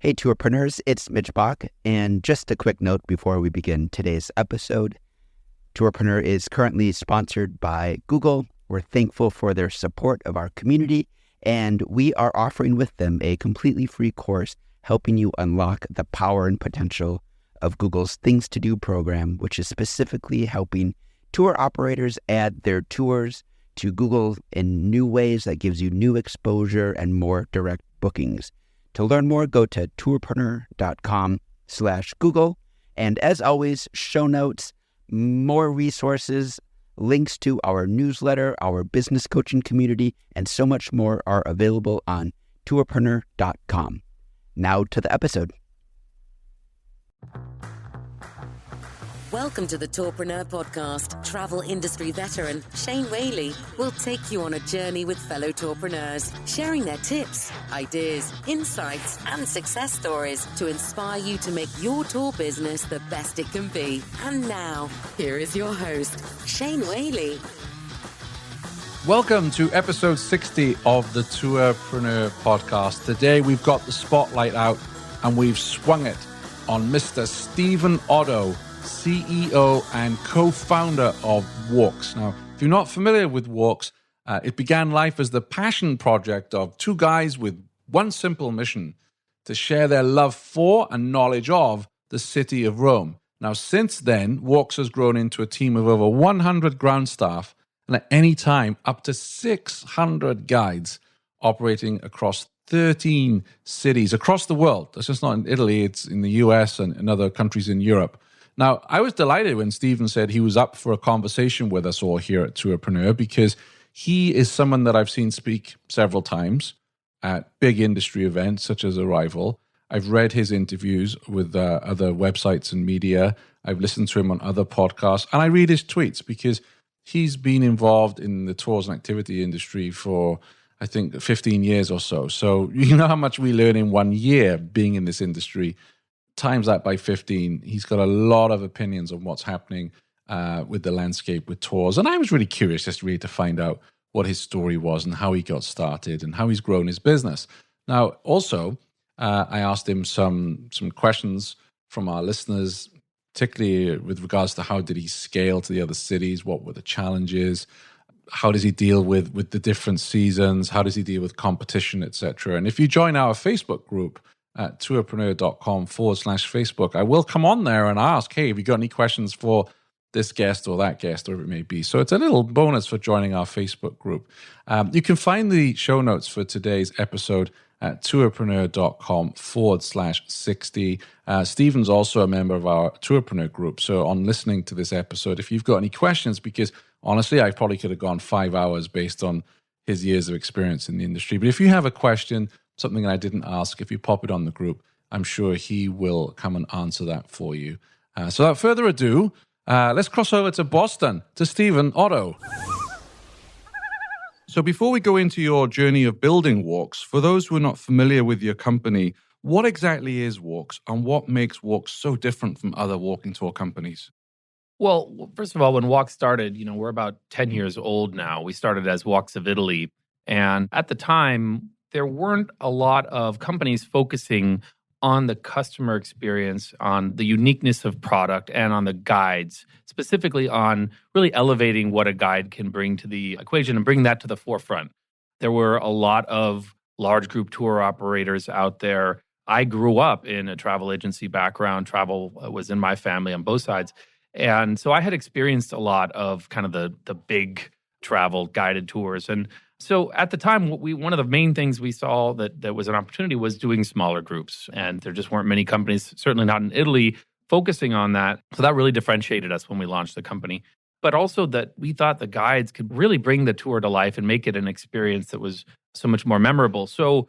Hey, tourpreneurs, it's Mitch Bach, and just a quick note before we begin today's episode. Tourpreneur is currently sponsored by Google. We're thankful for their support of our community, and we are offering with them a completely free course helping you unlock the power and potential of Google's Things to Do program, which is specifically helping tour operators add their tours to Google in new ways that gives you new exposure and more direct bookings. To learn more, go to tourpreneur.com/Google. And as always, show notes, more resources, links to our newsletter, our business coaching community, and so much more are available on tourpreneur.com. Now to the episode. Welcome to the Tourpreneur Podcast. Travel industry veteran Shane Whaley will take you on a journey with fellow tourpreneurs, sharing their tips, ideas, insights, and success stories to inspire you to make your tour business the best it can be. And now, here is your host, Shane Whaley. Welcome to episode 60 of the Tourpreneur Podcast. Today we've got the spotlight out and we've swung it on Mr. Stephen Oddo, CEO and co-founder of Walks. Now, if you're not familiar with Walks, it began life as the passion project of two guys with one simple mission: to share their love for and knowledge of the city of Rome. Now, since then, Walks has grown into a team of over 100 ground staff and at any time up to 600 guides operating across 13 cities across the world. That's just not in Italy, it's in the US and in other countries in Europe. Now, I was delighted when Stephen said he was up for a conversation with us all here at Tourpreneur, because he is someone that I've seen speak several times at big industry events such as Arrival. I've read his interviews with other websites and media. I've listened to him on other podcasts, and I read his tweets because he's been involved in the tours and activity industry for, I think, 15 years or so. So you know how much we learn in 1 year being in this industry. Times that by 15, he's got a lot of opinions on what's happening with the landscape with tours. And I was really curious just really to find out what his story was and how he got started and how he's grown his business. Now, also, I asked him some questions from our listeners, particularly with regards to how did he scale to the other cities, what were the challenges, how does he deal with the different seasons, how does he deal with competition, etc. And if you join our Facebook group, at tourpreneur.com/Facebook, I will come on there and ask, hey, have you got any questions for this guest or that guest, or whatever it may be. So it's a little bonus for joining our Facebook group. You can find the show notes for today's episode at tourpreneur.com/60. Stephen's also a member of our Tourpreneur group. So on listening to this episode, if you've got any questions, because honestly, I probably could have gone 5 hours based on his years of experience in the industry. But if you have a question, something I didn't ask, if you pop it on the group, I'm sure he will come and answer that for you. So without further ado, let's cross over to Boston, to Stephen Oddo. So before we go into your journey of building Walks, for those who are not familiar with your company, what exactly is Walks and what makes Walks so different from other walking tour companies? Well, first of all, when Walks started, we're about 10 years old now. We started as Walks of Italy. And at the time, there weren't a lot of companies focusing on the customer experience, on the uniqueness of product, and on the guides, specifically on really elevating what a guide can bring to the equation and bring that to the forefront. There were a lot of large group tour operators out there. I grew up in a travel agency background. Travel was in my family on both sides. And so I had experienced a lot of kind of the big travel guided tours. And so at the time, one of the main things we saw that was an opportunity was doing smaller groups. And there just weren't many companies, certainly not in Italy, focusing on that. So that really differentiated us when we launched the company. But also that we thought the guides could really bring the tour to life and make it an experience that was so much more memorable. So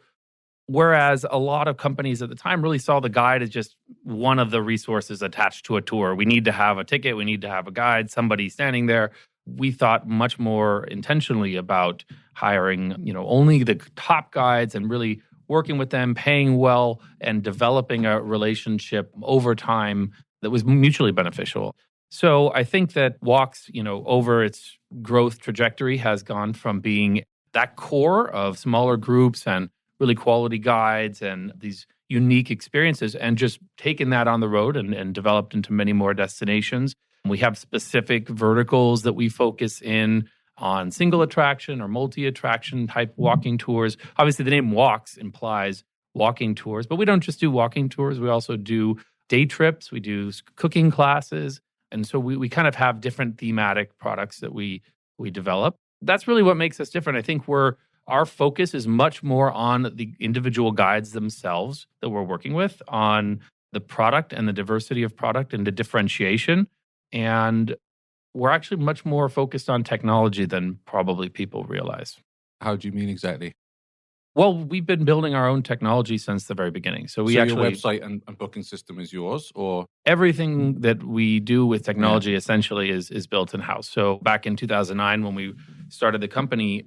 whereas a lot of companies at the time really saw the guide as just one of the resources attached to a tour. We need to have a ticket, we need to have a guide, somebody standing there. We thought much more intentionally about hiring, only the top guides and really working with them, paying well, and developing a relationship over time that was mutually beneficial. So I think that Walks, over its growth trajectory has gone from being that core of smaller groups and really quality guides and these, unique experiences and just taken that on the road and developed into many more destinations. We have specific verticals that we focus in on single attraction or multi-attraction type walking tours. Obviously, the name Walks implies walking tours, but we don't just do walking tours. We also do day trips. We do cooking classes. And so we kind of have different thematic products that we develop. That's really what makes us different. I think our focus is much more on the individual guides themselves that we're working with, on the product and the diversity of product and the differentiation. And we're actually much more focused on technology than probably people realize. How do you mean exactly? Well, we've been building our own technology since the very beginning. So your website and booking system is yours, or? Everything that we do with technology essentially is built in-house. So back in 2009, when we started the company,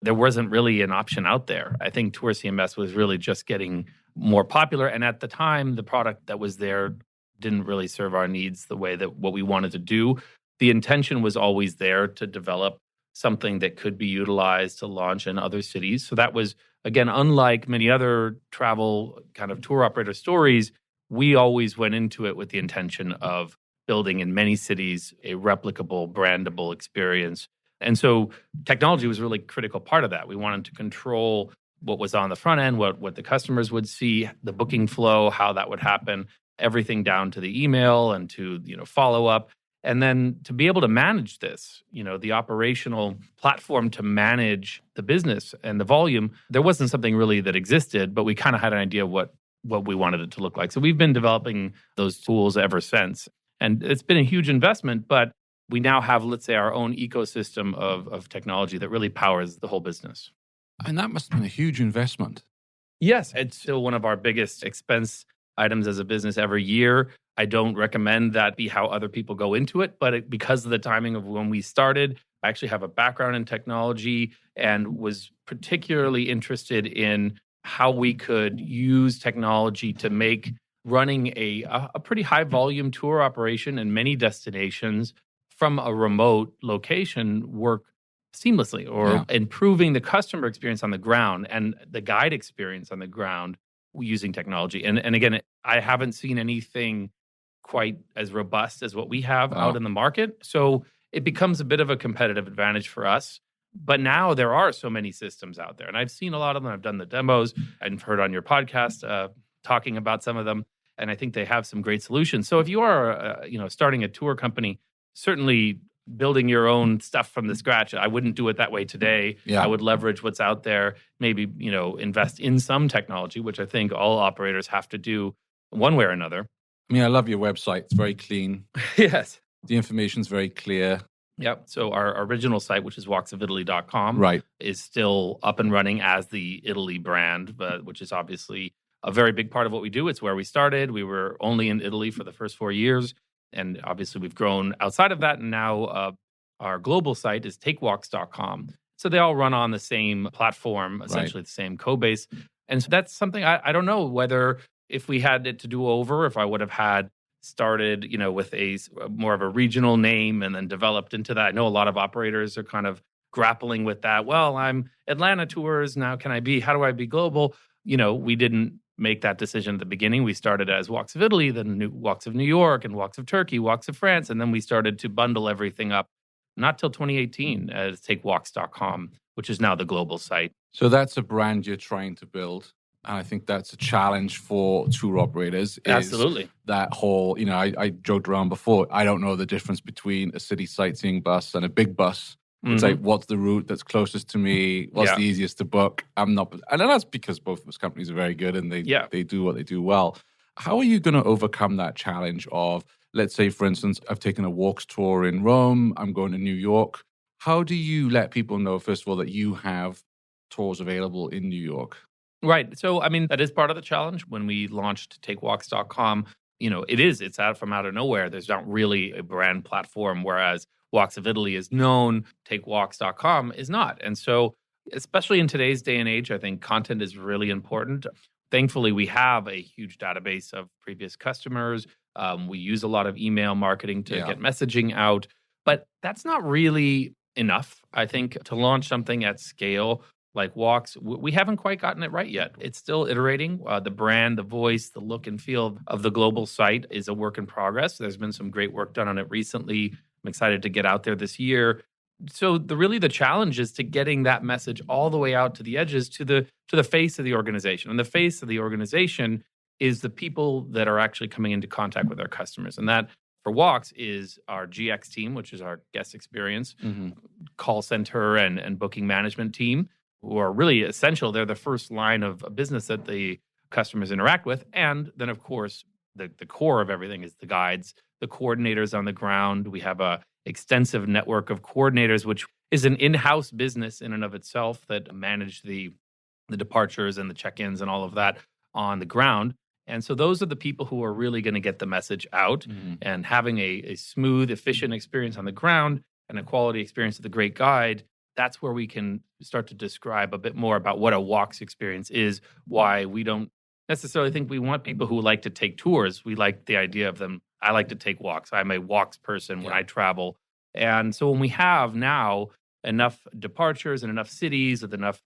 there wasn't really an option out there. I think Tour CMS was really just getting more popular. And at the time, the product that was there didn't really serve our needs the way that what we wanted to do. The intention was always there to develop something that could be utilized to launch in other cities. So that was, again, unlike many other travel kind of tour operator stories, we always went into it with the intention of building in many cities a replicable, brandable experience. And so technology was a really critical part of that. We wanted to control what was on the front end, what the customers would see, the booking flow, how that would happen, everything down to the email and to follow up. And then to be able to manage this, the operational platform to manage the business and the volume, there wasn't something really that existed, but we kind of had an idea of what we wanted it to look like. So we've been developing those tools ever since. And it's been a huge investment, but we now have, let's say, our own ecosystem of technology that really powers the whole business. And that must have been a huge investment. Yes, it's still one of our biggest expense items as a business every year. I don't recommend that be how other people go into it, but because of the timing of when we started, I actually have a background in technology and was particularly interested in how we could use technology to make running a pretty high volume tour operation in many destinations from a remote location work seamlessly, or improving the customer experience on the ground and the guide experience on the ground using technology. And again, I haven't seen anything quite as robust as what we have out in the market. So it becomes a bit of a competitive advantage for us. But now there are so many systems out there, and I've seen a lot of them. I've done the demos. I've heard on your podcast talking about some of them, and I think they have some great solutions. So if you are, starting a tour company, certainly building your own stuff from the scratch, I wouldn't do it that way today. I would leverage what's out there, maybe, invest in some technology, which I think all operators have to do one way or another. I mean, I love your website. It's very clean. Yes. The information's very clear. Yep. So our original site, which is walksofitaly.com, is still up and running as the Italy brand, which is obviously a very big part of what we do. It's where we started. We were only in Italy for the first 4 years. And obviously, we've grown outside of that. And now our global site is takewalks.com. So they all run on the same platform, essentially the same code base. And so that's something I don't know whether if we had it to do over, if I would have had started, with a more of a regional name and then developed into that. I know a lot of operators are kind of grappling with that. Well, I'm Atlanta Tours. Now, how do I be global? We didn't make that decision at the beginning. We started as Walks of Italy, then Walks of New York and Walks of Turkey, Walks of France. And then we started to bundle everything up, not till 2018 as takewalks.com, which is now the global site. So that's a brand you're trying to build. And I think that's a challenge for tour operators. Absolutely. That whole, I joked around before, I don't know the difference between a city sightseeing bus and a big bus. It's like, what's the route that's closest to me? What's the easiest to book? I'm not, and that's because both of those companies are very good and they do what they do well. How are you going to overcome that challenge of, let's say, for instance, I've taken a walks tour in Rome, I'm going to New York. How do you let people know, first of all, that you have tours available in New York? Right. So, that is part of the challenge. When we launched takewalks.com, it's out of nowhere. There's not really a brand platform, whereas Walks of Italy is known, takewalks.com is not. And so, especially in today's day and age, I think content is really important. Thankfully, we have a huge database of previous customers. We use a lot of email marketing to get messaging out, but that's not really enough, I think, to launch something at scale. like Walks, we haven't quite gotten it right yet. It's still iterating. The brand, the voice, the look and feel of the global site is a work in progress. There's been some great work done on it recently. I'm excited to get out there this year. So the challenge is to getting that message all the way out to the edges, to the face of the organization. And the face of the organization is the people that are actually coming into contact with our customers. And that, for Walks, is our GX team, which is our guest experience, call center and booking management team, who are really essential. They're the first line of a business that the customers interact with. And then, of course, the core of everything is the guides, the coordinators on the ground. We have a extensive network of coordinators, which is an in-house business in and of itself that manage the departures and the check-ins and all of that on the ground. And so those are the people who are really going to get the message out, and having a smooth, efficient experience on the ground and a quality experience with a great guide. That's where we can start to describe a bit more about what a Walks experience is, why we don't necessarily think we want people who like to take tours. We like the idea of them. I like to take walks. I'm a Walks person when I travel. And so when we have now enough departures and enough cities with enough,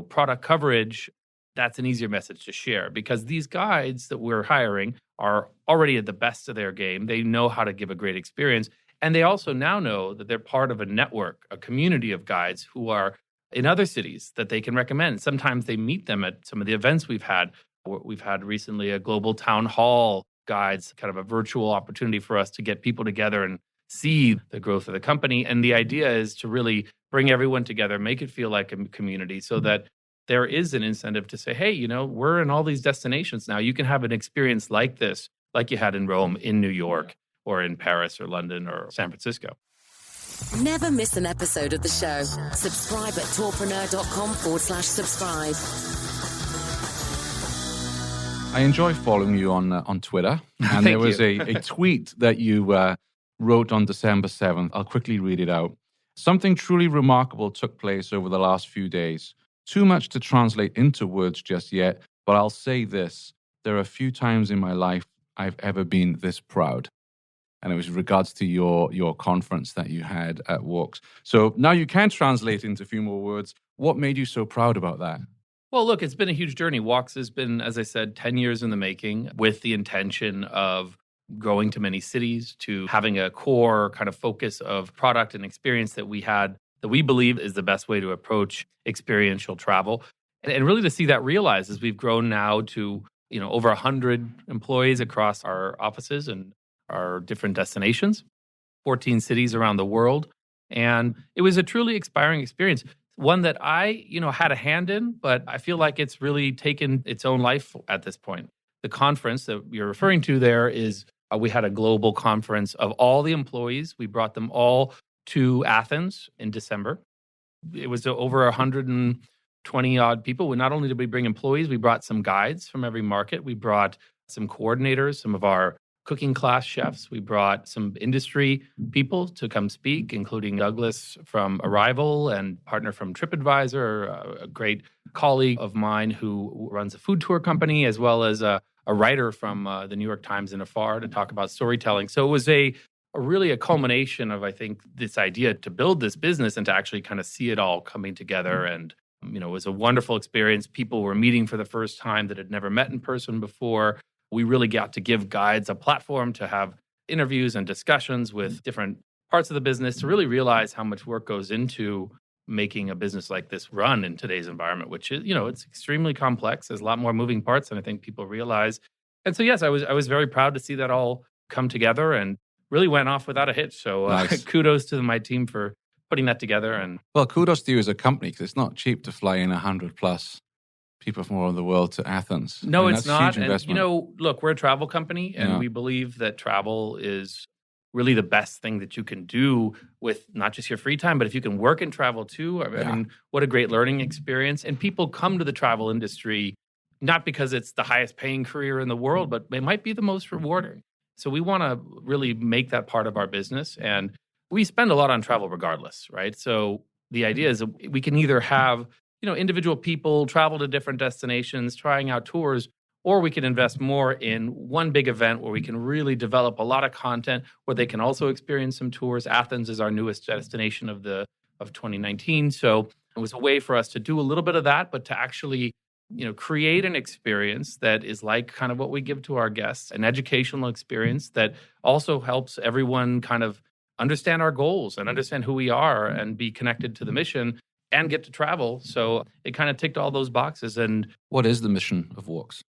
product coverage, that's an easier message to share, because these guides that we're hiring are already at the best of their game. They know how to give a great experience. And they also now know that they're part of a network, a community of guides who are in other cities that they can recommend. Sometimes they meet them at some of the events we've had. We've had recently a global town hall guides, kind of a virtual opportunity for us to get people together and see the growth of the company. And the idea is to really bring everyone together, make it feel like a community, so that there is an incentive to say, hey, we're in all these destinations now. You can have an experience like this, like you had in Rome, in New York, or in Paris or London or San Francisco. Never miss an episode of the show. Subscribe at tourpreneur.com/subscribe. I enjoy following you on Twitter. And there was a tweet that you wrote on December 7th. I'll quickly read it out. Something truly remarkable took place over the last few days. Too much to translate into words just yet, but I'll say this. There are few times in my life I've ever been this proud. And it was in regards to your conference that you had at Walks. So now you can translate into a few more words. What made you so proud about that? Well, look, it's been a huge journey. Walks has been, as I said, 10 years in the making, with the intention of growing to many cities, to having a core kind of focus of product and experience that we believe is the best way to approach experiential travel. And really to see that realized as we've grown now to, over 100 employees across our offices and our different destinations, 14 cities around the world. And it was a truly inspiring experience. One that I, had a hand in, but I feel like it's really taken its own life at this point. The conference that you're referring to there is, we had a global conference of all the employees. We brought them all to Athens in December. It was over 120 odd people. Not only did we bring employees, we brought some guides from every market. We brought some coordinators, some of our cooking class chefs. We brought some industry people to come speak, including Douglas from Arrival and partner from TripAdvisor, a great colleague of mine who runs a food tour company, as well as a writer from the New York Times and Afar to talk about storytelling. So it was really a culmination of, I think, this idea to build this business and to actually kind of see it all coming together. And, it was a wonderful experience. People were meeting for the first time that had never met in person before. We really got to give guides a platform to have interviews and discussions with different parts of the business, to really realize how much work goes into making a business like this run in today's environment, which is, it's extremely complex. There's a lot more moving parts than I think people realize. And so, yes, I was very proud to see that all come together and really went off without a hitch. So nice. Kudos to my team for putting that together. And well, kudos to you as a company, because it's not cheap to fly in 100 plus people from all over the world to Athens. No, it's not. And, look, we're a travel company, and we believe that travel is really the best thing that you can do with not just your free time, but if you can work and travel too. I mean, what a great learning experience. And people come to the travel industry not because it's the highest paying career in the world, but it might be the most rewarding. So we want to really make that part of our business. And we spend a lot on travel regardless, right? So the idea is that we can either have individual people travel to different destinations, trying out tours, or we can invest more in one big event where we can really develop a lot of content where they can also experience some tours. Athens is our newest destination of 2019. So It was a way for us to do a little bit of that, but to actually, create an experience that is like kind of what we give to our guests, an educational experience that also helps everyone kind of understand our goals and understand who we are and be connected to the mission and get to travel. So it kind of ticked all those boxes. And What is the mission of Walks?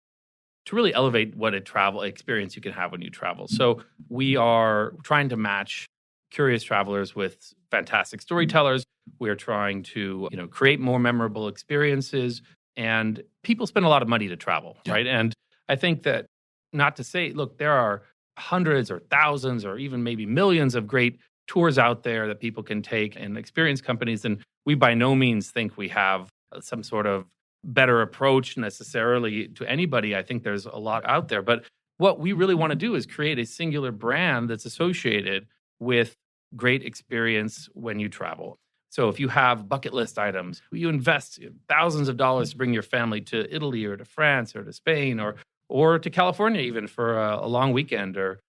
to really elevate what a travel experience you can have when you travel. So we are trying to match curious travelers with fantastic storytellers. We're trying to, create more memorable experiences. And people spend a lot of money to travel, right? And I think that, not to say, look, there are hundreds or thousands or even maybe millions of great tours out there that people can take and experience companies. And we by no means think we have some sort of better approach necessarily to anybody. I think there's a lot out there. But what we really want to do is create a singular brand that's associated with great experience when you travel. So if you have bucket list items, you invest thousands of dollars to bring your family to Italy or to France or to Spain or to California even for a long weekend, or,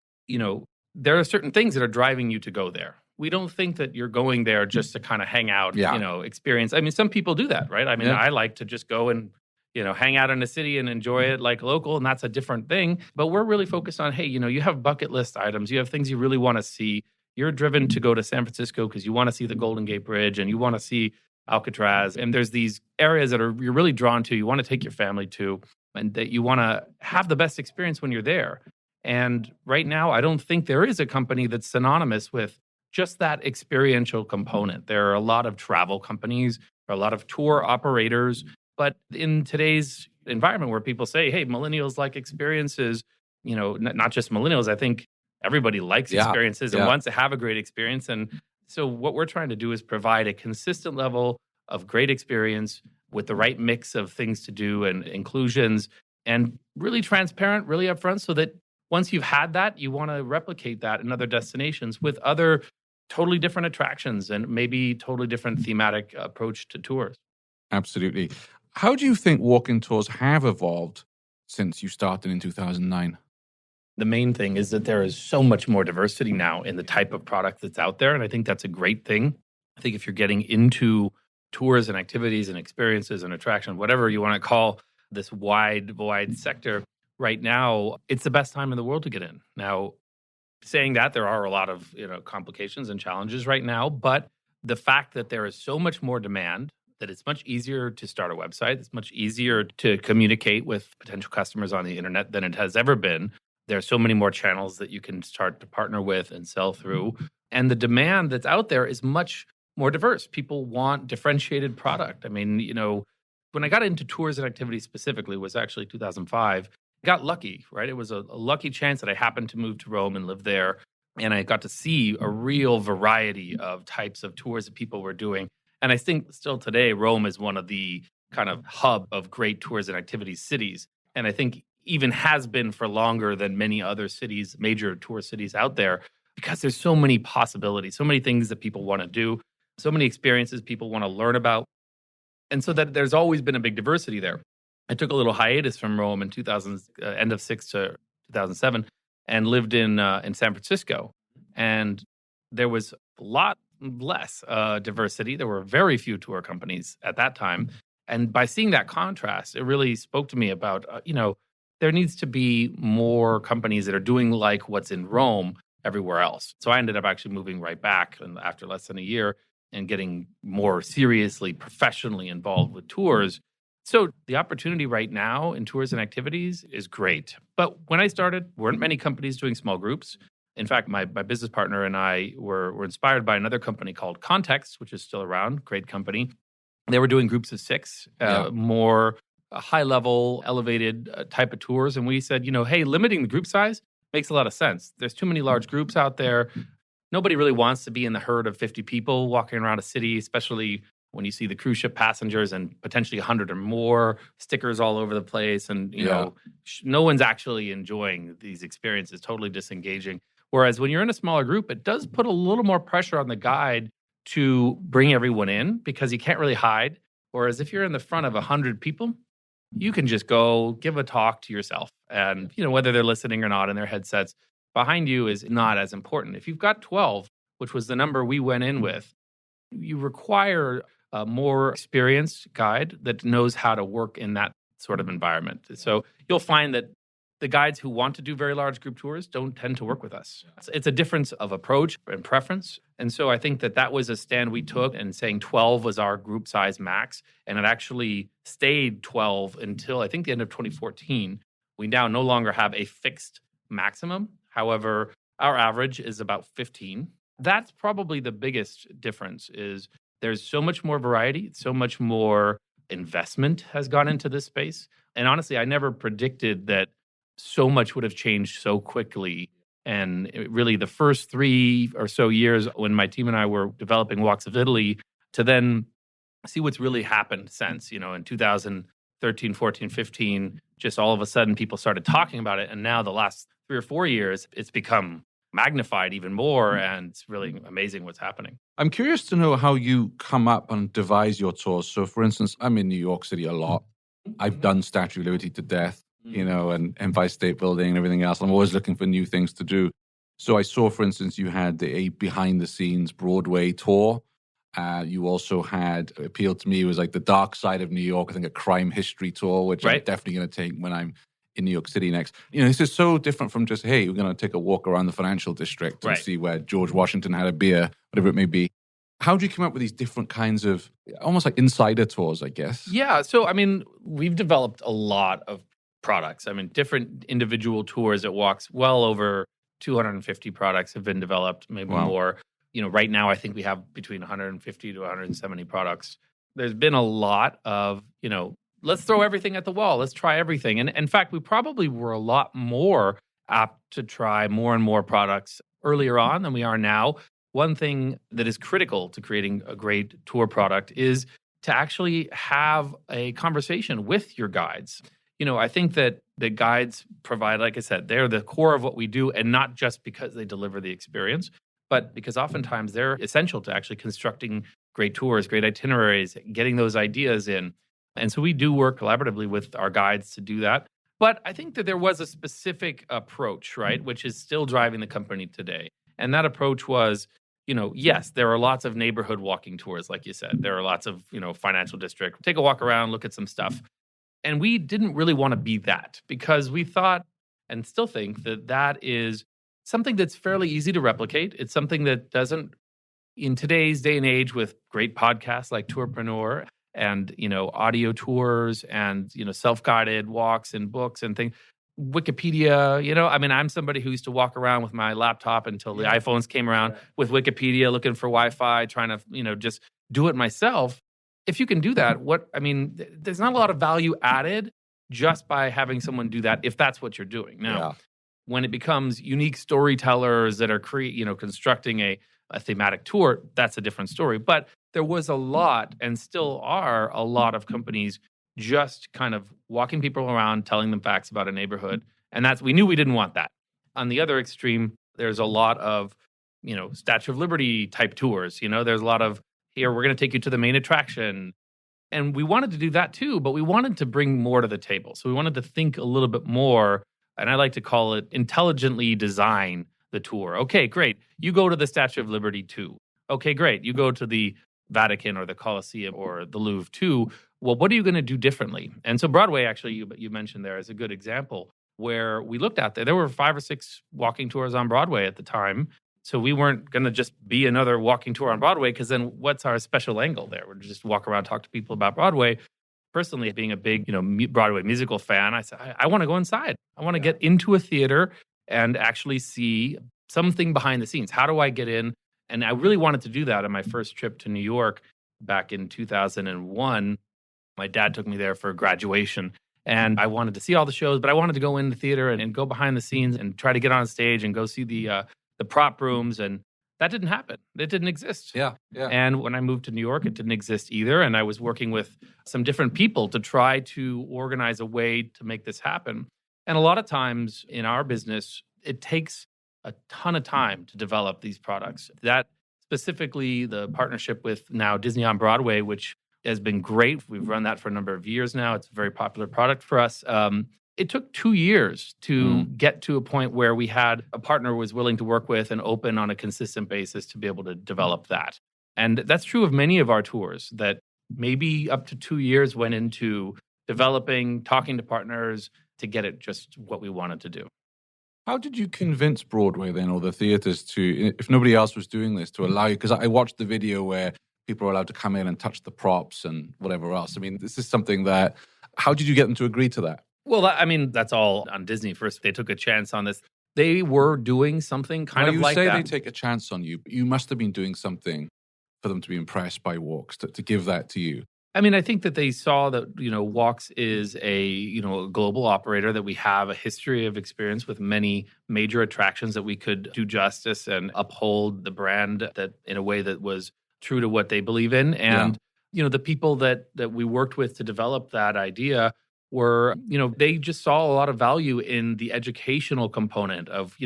there are certain things that are driving you to go there. We don't think that you're going there just to kind of hang out, experience. I mean, some people do that, right? I mean, I like to just go and, hang out in a city and enjoy it like local, and that's a different thing. But we're really focused on, hey, you have bucket list items, you have things you really want to see. You're driven to go to San Francisco because you want to see the Golden Gate Bridge and you want to see Alcatraz. And there's these areas that you're really drawn to, you want to take your family to, and that you want to have the best experience when you're there. And right now, I don't think there is a company that's synonymous with just that experiential component. There are a lot of travel companies, there are a lot of tour operators. But in today's environment where people say, hey, millennials like experiences, not just millennials, I think everybody likes experiences and wants to have a great experience. And so what we're trying to do is provide a consistent level of great experience with the right mix of things to do and inclusions, and really transparent, really upfront, so that once you've had that, you want to replicate that in other destinations with other totally different attractions and maybe totally different thematic approach to tours. Absolutely. How do you think walk-in tours have evolved since you started in 2009? The main thing is that there is so much more diversity now in the type of product that's out there. And I think that's a great thing. I think if you're getting into tours and activities and experiences and attraction, whatever you want to call this wide sector right now, it's the best time in the world to get in. Now, saying that, there are a lot of complications and challenges right now, but the fact that there is so much more demand, that it's much easier to start a website, it's much easier to communicate with potential customers on the internet than it has ever been. There are so many more channels that you can start to partner with and sell through. And the demand that's out there is much more diverse. People want differentiated product. I mean, when I got into tours and activities specifically, was actually 2005. I got lucky, right? It was a lucky chance that I happened to move to Rome and live there. And I got to see a real variety of types of tours that people were doing. And I think still today, Rome is one of the kind of hub of great tours and activities cities. And I think even has been for longer than many other cities, major tour cities out there, because there's so many possibilities, so many things that people want to do, so many experiences people want to learn about. And so that there's always been a big diversity there. I took a little hiatus from Rome in end of 6 to 2007 and lived in San Francisco. And there was a lot less diversity. There were very few tour companies at that time. And by seeing that contrast, it really spoke to me about, there needs to be more companies that are doing like what's in Rome everywhere else. So I ended up actually moving right back after less than a year and getting more seriously, professionally involved with tours. So the opportunity right now in tours and activities is great. But when I started, weren't many companies doing small groups. In fact, my business partner and I were inspired by another company called Context, which is still around, great company. They were doing groups of 6, more high-level, elevated type of tours. And we said, hey, limiting the group size makes a lot of sense. There's too many large groups out there. Nobody really wants to be in the herd of 50 people walking around a city, especially when you see the cruise ship passengers and potentially 100 or more, stickers all over the place. And, no one's actually enjoying these experiences, totally disengaging. Whereas when you're in a smaller group, it does put a little more pressure on the guide to bring everyone in because you can't really hide. Whereas if you're in the front of 100 people, you can just go give a talk to yourself. And, whether they're listening or not in their headsets, behind you is not as important. If you've got 12, which was the number we went in with, you require a more experienced guide that knows how to work in that sort of environment. So you'll find that the guides who want to do very large group tours don't tend to work with us. It's a difference of approach and preference. And so I think that that was a stand we took, and saying 12 was our group size max. And it actually stayed 12 until I think the end of 2014. We now no longer have a fixed maximum. However, our average is about 15. That's probably the biggest difference. Is there's so much more variety, so much more investment has gone into this space. And honestly, I never predicted that so much would have changed so quickly. And really, the first 3 or so years when my team and I were developing Walks of Italy, to then see what's really happened since, in 2013, 14, 15, just all of a sudden people started talking about it. And now the last 3 or 4 years, it's become magnified even more. And it's really amazing what's happening. I'm curious to know how you come up and devise your tours. So, for instance, I'm in New York City a lot. I've done Statue of Liberty to death, and Empire State Building and everything else. I'm always looking for new things to do. So I saw, for instance, you had a behind-the-scenes Broadway tour. You also had, appealed to me, was like the dark side of New York, I think a crime history tour, which I'm definitely going to take when I'm in New York City next. This is so different from just, hey, we're going to take a walk around the financial district and see where George Washington had a beer, whatever it may be. How do you come up with these different kinds of, almost like insider tours, I guess? Yeah. So, we've developed a lot of products. Different individual tours at Walks, well over 250 products have been developed, maybe more. Right now, I think we have between 150 to 170 products. There's been a lot of, let's throw everything at the wall. Let's try everything. And in fact, we probably were a lot more apt to try more and more products earlier on than we are now. One thing that is critical to creating a great tour product is to actually have a conversation with your guides. I think that the guides provide, like I said, they're the core of what we do, and not just because they deliver the experience, but because oftentimes they're essential to actually constructing great tours, great itineraries, getting those ideas in. And so we do work collaboratively with our guides to do that. But I think that there was a specific approach, right, which is still driving the company today. And that approach was, yes, there are lots of neighborhood walking tours, like you said. There are lots of, financial district. Take a walk around, look at some stuff. And we didn't really want to be that, because we thought and still think that that is something that's fairly easy to replicate. It's something that doesn't, in today's day and age with great podcasts like Tourpreneur and, audio tours and, self-guided walks and books and things, Wikipedia, I'm somebody who used to walk around with my laptop until the iPhones came around with Wikipedia, looking for Wi-Fi, trying to, just do it myself. If you can do that, there's not a lot of value added just by having someone do that if that's what you're doing. Now, when it becomes unique storytellers that are constructing a thematic tour, that's a different story. But there was a lot, and still are a lot, of companies just kind of walking people around, telling them facts about a neighborhood. And we knew we didn't want that. On the other extreme, there's a lot of, Statue of Liberty type tours. There's a lot of, here, we're going to take you to the main attraction. And we wanted to do that too, but we wanted to bring more to the table. So we wanted to think a little bit more, and I like to call it intelligently design the tour. Okay, great. You go to the Statue of Liberty too. Okay, great. You go to the Vatican or the Colosseum or the Louvre too. Well, what are you going to do differently? And so Broadway, actually, you mentioned there, is a good example where we looked at there were 5 or 6 walking tours on Broadway at the time. So we weren't going to just be another walking tour on Broadway, because then what's our special angle there? We're just walk around, talk to people about Broadway. Personally, being a big, Broadway musical fan, I said, I want to go inside. I want to get into a theater and actually see something behind the scenes. How do I get in? And I really wanted to do that on my first trip to New York back in 2001. My dad took me there for graduation, and I wanted to see all the shows, but I wanted to go in the theater and go behind the scenes and try to get on stage and go see the prop rooms, and that didn't happen. It didn't exist. Yeah. And when I moved to New York, it didn't exist either. And I was working with some different people to try to organize a way to make this happen. And a lot of times in our business, it takes a ton of time to develop these products. That specifically, the partnership with now Disney on Broadway, which has been great. We've run that for a number of years now. It's a very popular product for us. It took 2 years to get to a point where we had a partner who was willing to work with and open on a consistent basis to be able to develop that. And that's true of many of our tours, that maybe up to 2 years went into developing, talking to partners to get it just what we wanted to do. How did you convince Broadway then, or the theatres, to, if nobody else was doing this, to allow you? Because I watched the video where people are allowed to come in and touch the props and whatever else. I mean, this is something that, how did you get them to agree to that? Well, I mean, that's all on Disney. First, they took a chance on this. They were doing something kind of like that. You say they take a chance on you, but you must have been doing something for them to be impressed by Walks, to give that to you. I mean, I think that they saw that, Walks is a global operator, that we have a history of experience with many major attractions, that we could do justice and uphold the brand that in a way that was true to what they believe in. And, the people that we worked with to develop that idea were, they just saw a lot of value in the educational component of,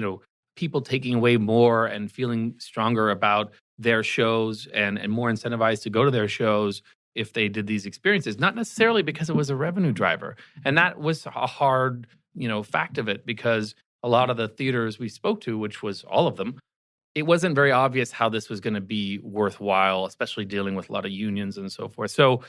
people taking away more and feeling stronger about their shows and more incentivized to go to their shows if they did these experiences, not necessarily because it was a revenue driver. And that was a hard, fact of it, because a lot of the theaters we spoke to, which was all of them, it wasn't very obvious how this was going to be worthwhile, especially dealing with a lot of unions and so forth. So,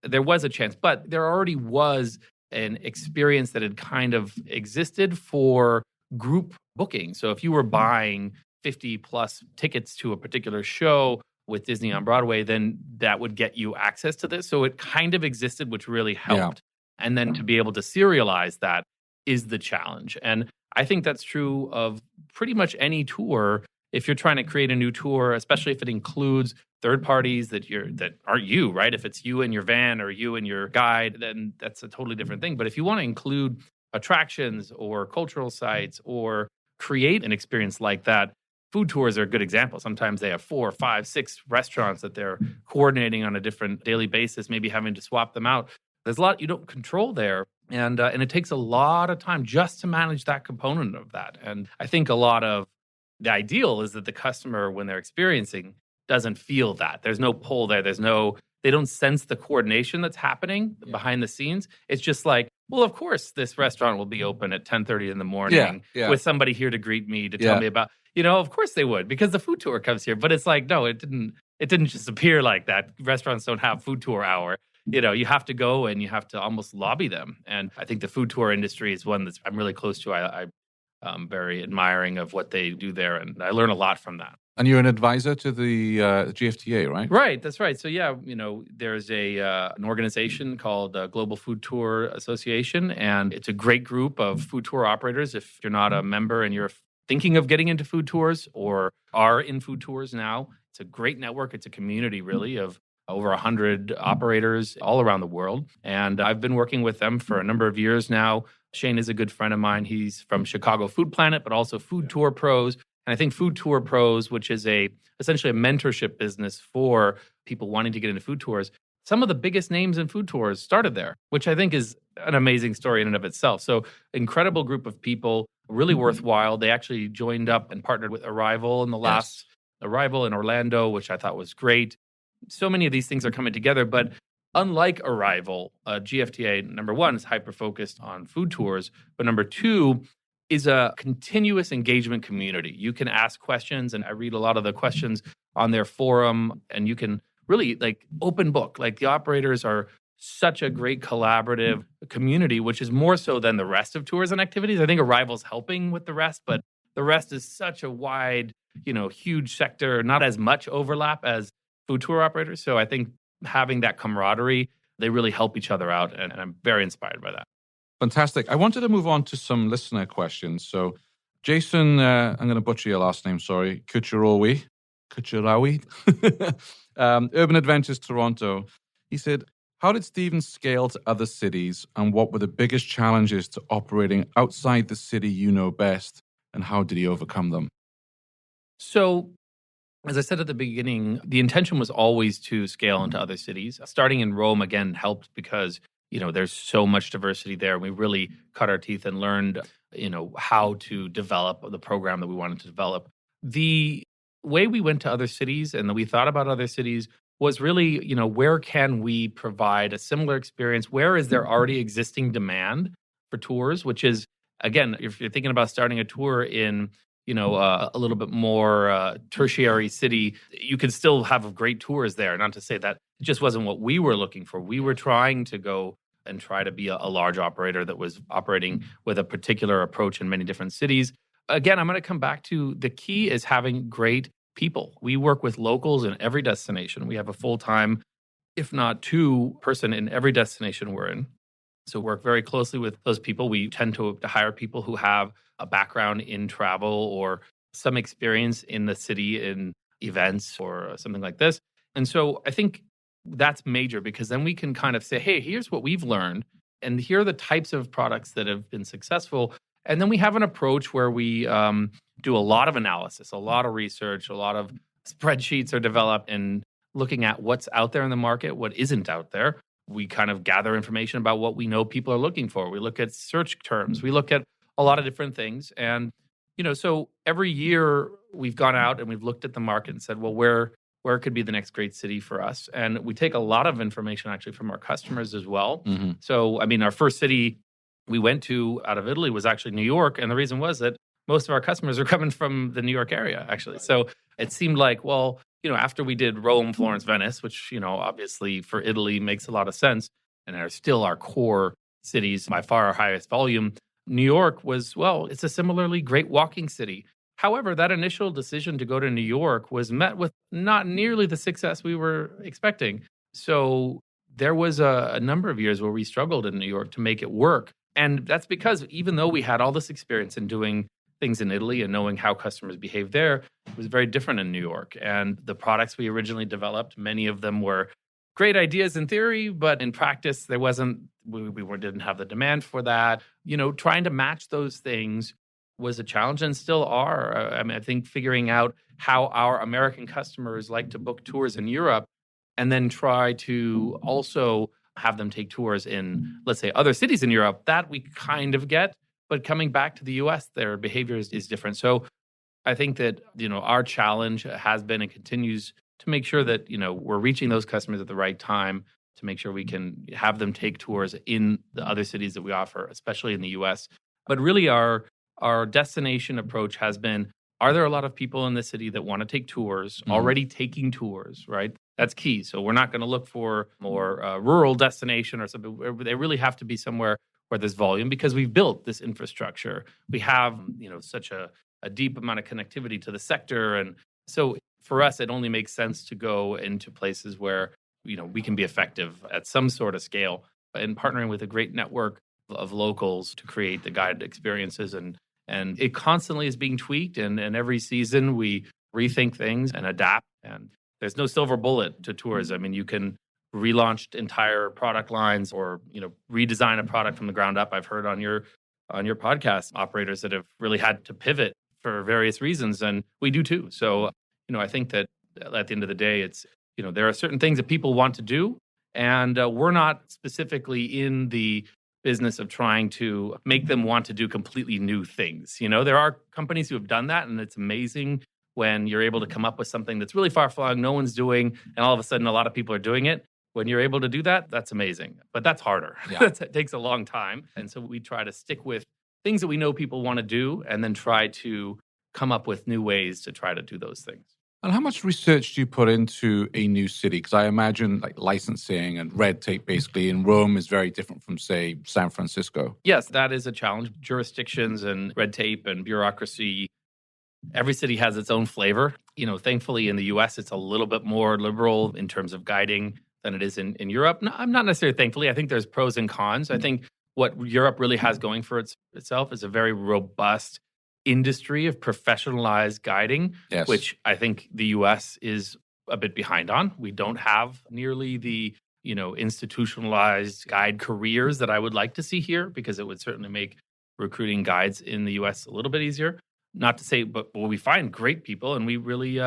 there was a chance, but there already was an experience that had kind of existed for group booking. So if you were buying 50 plus tickets to a particular show with Disney on Broadway, then that would get you access to this. So it kind of existed, which really helped. Yeah. And then to be able to serialize that is the challenge. And I think that's true of pretty much any tour. If you're trying to create a new tour, especially if it includes third parties that aren't you, right? If it's you and your van or you and your guide, then that's a totally different thing. But if you want to include attractions or cultural sites or create an experience like that, food tours are a good example. Sometimes they have 4, 5, 6 restaurants that they're coordinating on a different daily basis, maybe having to swap them out. There's a lot you don't control there. And it takes a lot of time just to manage that component of that. And I think a lot of the ideal is that the customer, when they're experiencing, doesn't feel that. There's no pull there. They don't sense the coordination that's happening behind the scenes. It's just like, well, of course, this restaurant will be open at 10:30 in the morning with somebody here to greet me, to tell me about, of course they would, because the food tour comes here. But it's like, no, it didn't just appear like that. Restaurants don't have food tour hour. You have to go and you have to almost lobby them. And I think the food tour industry is one I'm really close to. I'm very admiring of what they do there, and I learn a lot from that. And you're an advisor to the GFTA, right? Right, that's right. So there's an organization called Global Food Tour Association, and it's a great group of food tour operators. If you're not a member and you're thinking of getting into food tours or are in food tours now, it's a great network. It's a community, really, of over 100 operators all around the world. And I've been working with them for a number of years now. Shane is a good friend of mine. He's from Chicago Food Planet, but also Food Tour Pros. And I think Food Tour Pros, which is essentially a mentorship business for people wanting to get into food tours, some of the biggest names in food tours started there, which I think is an amazing story in and of itself. So incredible group of people, really worthwhile. They actually joined up and partnered with Arrival in the last Arrival in Orlando, which I thought was great. So many of these things are coming together, but unlike Arrival, GFTA, number one, is hyper-focused on food tours, but number two is a continuous engagement community. You can ask questions, and I read a lot of the questions on their forum, and you can really, open book. The operators are such a great collaborative community, which is more so than the rest of tours and activities. I think Arrival's helping with the rest, but the rest is such a wide, huge sector, not as much overlap as food tour operators. So I think having that camaraderie, they really help each other out. And I'm very inspired by that. Fantastic. I wanted to move on to some listener questions. So Jason, I'm going to butcher your last name, sorry, Kucherawi, Urban Adventures Toronto. He said, how did Stephen scale to other cities, and what were the biggest challenges to operating outside the city you know best, and how did he overcome them? So, as I said at the beginning, the intention was always to scale into other cities. Starting in Rome, again, helped because, there's so much diversity there. We really cut our teeth and learned, how to develop the program that we wanted to develop. The way we went to other cities and that we thought about other cities was really, where can we provide a similar experience? Where is there already existing demand for tours? Which is, again, if you're thinking about starting a tour in a little bit more tertiary city, you can still have great tours there. Not to say that it just wasn't what we were looking for. We were trying to go and try to be a large operator that was operating with a particular approach in many different cities. Again, I'm going to come back to the key is having great people. We work with locals in every destination. We have a full-time, if not two-person in every destination we're in. So work very closely with those people. We tend to hire people who have a background in travel or some experience in the city in events or something like this. And so I think that's major because then we can kind of say, hey, here's what we've learned. And here are the types of products that have been successful. And then we have an approach where we do a lot of analysis, a lot of research, a lot of spreadsheets are developed and looking at what's out there in the market, what isn't out there. We kind of gather information about what we know people are looking for. We look at search terms. We look at a lot of different things. And, so every year we've gone out and we've looked at the market and said, well, where could be the next great city for us? And we take a lot of information actually from our customers as well. Mm-hmm. So, our first city we went to out of Italy was actually New York. And the reason was that most of our customers are coming from the New York area, actually. So it seemed like, well, after we did Rome, Florence, Venice, which, obviously for Italy makes a lot of sense and are still our core cities, by far our highest volume, New York was, well, it's a similarly great walking city. However, that initial decision to go to New York was met with not nearly the success we were expecting. So there was a number of years where we struggled in New York to make it work. And that's because even though we had all this experience in doing things in Italy and knowing how customers behave there, it was very different in New York. And the products we originally developed, many of them were great ideas in theory, but in practice, we didn't have the demand for that. Trying to match those things was a challenge and still are. I think figuring out how our American customers like to book tours in Europe and then try to also have them take tours in, let's say, other cities in Europe, that we kind of get. But coming back to the US, their behavior is different. So I think that, our challenge has been and continues to make sure that, we're reaching those customers at the right time to make sure we can have them take tours in the other cities that we offer, especially in the US. But really our destination approach has been, are there a lot of people in the city that want to take tours, already taking tours, right? That's key. So we're not going to look for more rural destination or something. They really have to be somewhere where there's volume because we've built this infrastructure. We have, such a deep amount of connectivity to the sector. And so for us, it only makes sense to go into places where, we can be effective at some sort of scale and partnering with a great network of locals to create the guided experiences. And it constantly is being tweaked. And every season we rethink things and adapt. And there's no silver bullet to tourism. You can relaunch entire product lines or, redesign a product from the ground up. I've heard on your podcast operators that have really had to pivot for various reasons. And we do too. So, I think that at the end of the day, it's, there are certain things that people want to do. And we're not specifically in the business of trying to make them want to do completely new things. There are companies who have done that, and it's amazing when you're able to come up with something that's really far-flung, no one's doing, and all of a sudden a lot of people are doing it. When you're able to do that, that's amazing. But that's harder. Yeah. It takes a long time. And so we try to stick with things that we know people want to do and then try to come up with new ways to try to do those things. And how much research do you put into a new city? Because I imagine like licensing and red tape basically in Rome is very different from, say, San Francisco. Yes, that is a challenge. Jurisdictions and red tape and bureaucracy, every city has its own flavor. Thankfully in the US, it's a little bit more liberal in terms of guiding than it is in Europe. No, I'm not necessarily thankfully. I think there's pros and cons. I think what Europe really has going for itself is a very robust industry of professionalized guiding, yes, which I think the US is a bit behind on. We don't have nearly the, institutionalized guide careers that I would like to see here because it would certainly make recruiting guides in the US a little bit easier. Not to say, but we find great people and we really,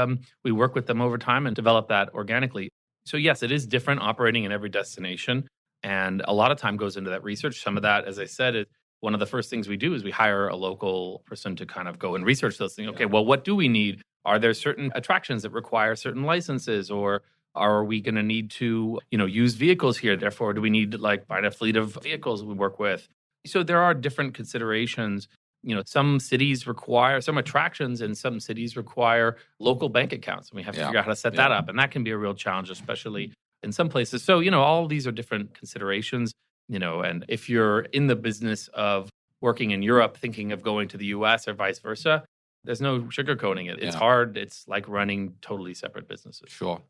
we work with them over time and develop that organically. So yes, it is different operating in every destination. And a lot of time goes into that research. Some of that, as I said, is one of the first things we do is we hire a local person to kind of go and research those things. Okay, well, what do we need? Are there certain attractions that require certain licenses? Or are we going to need to, use vehicles here? Therefore, do we need to find a fleet of vehicles we work with? So there are different considerations some cities require, some attractions in some cities require local bank accounts. And we have to figure out how to set that up. And that can be a real challenge, especially in some places. So, all of these are different considerations, and if you're in the business of working in Europe, thinking of going to the US or vice versa, there's no sugarcoating it. It's hard. It's like running totally separate businesses. Sure.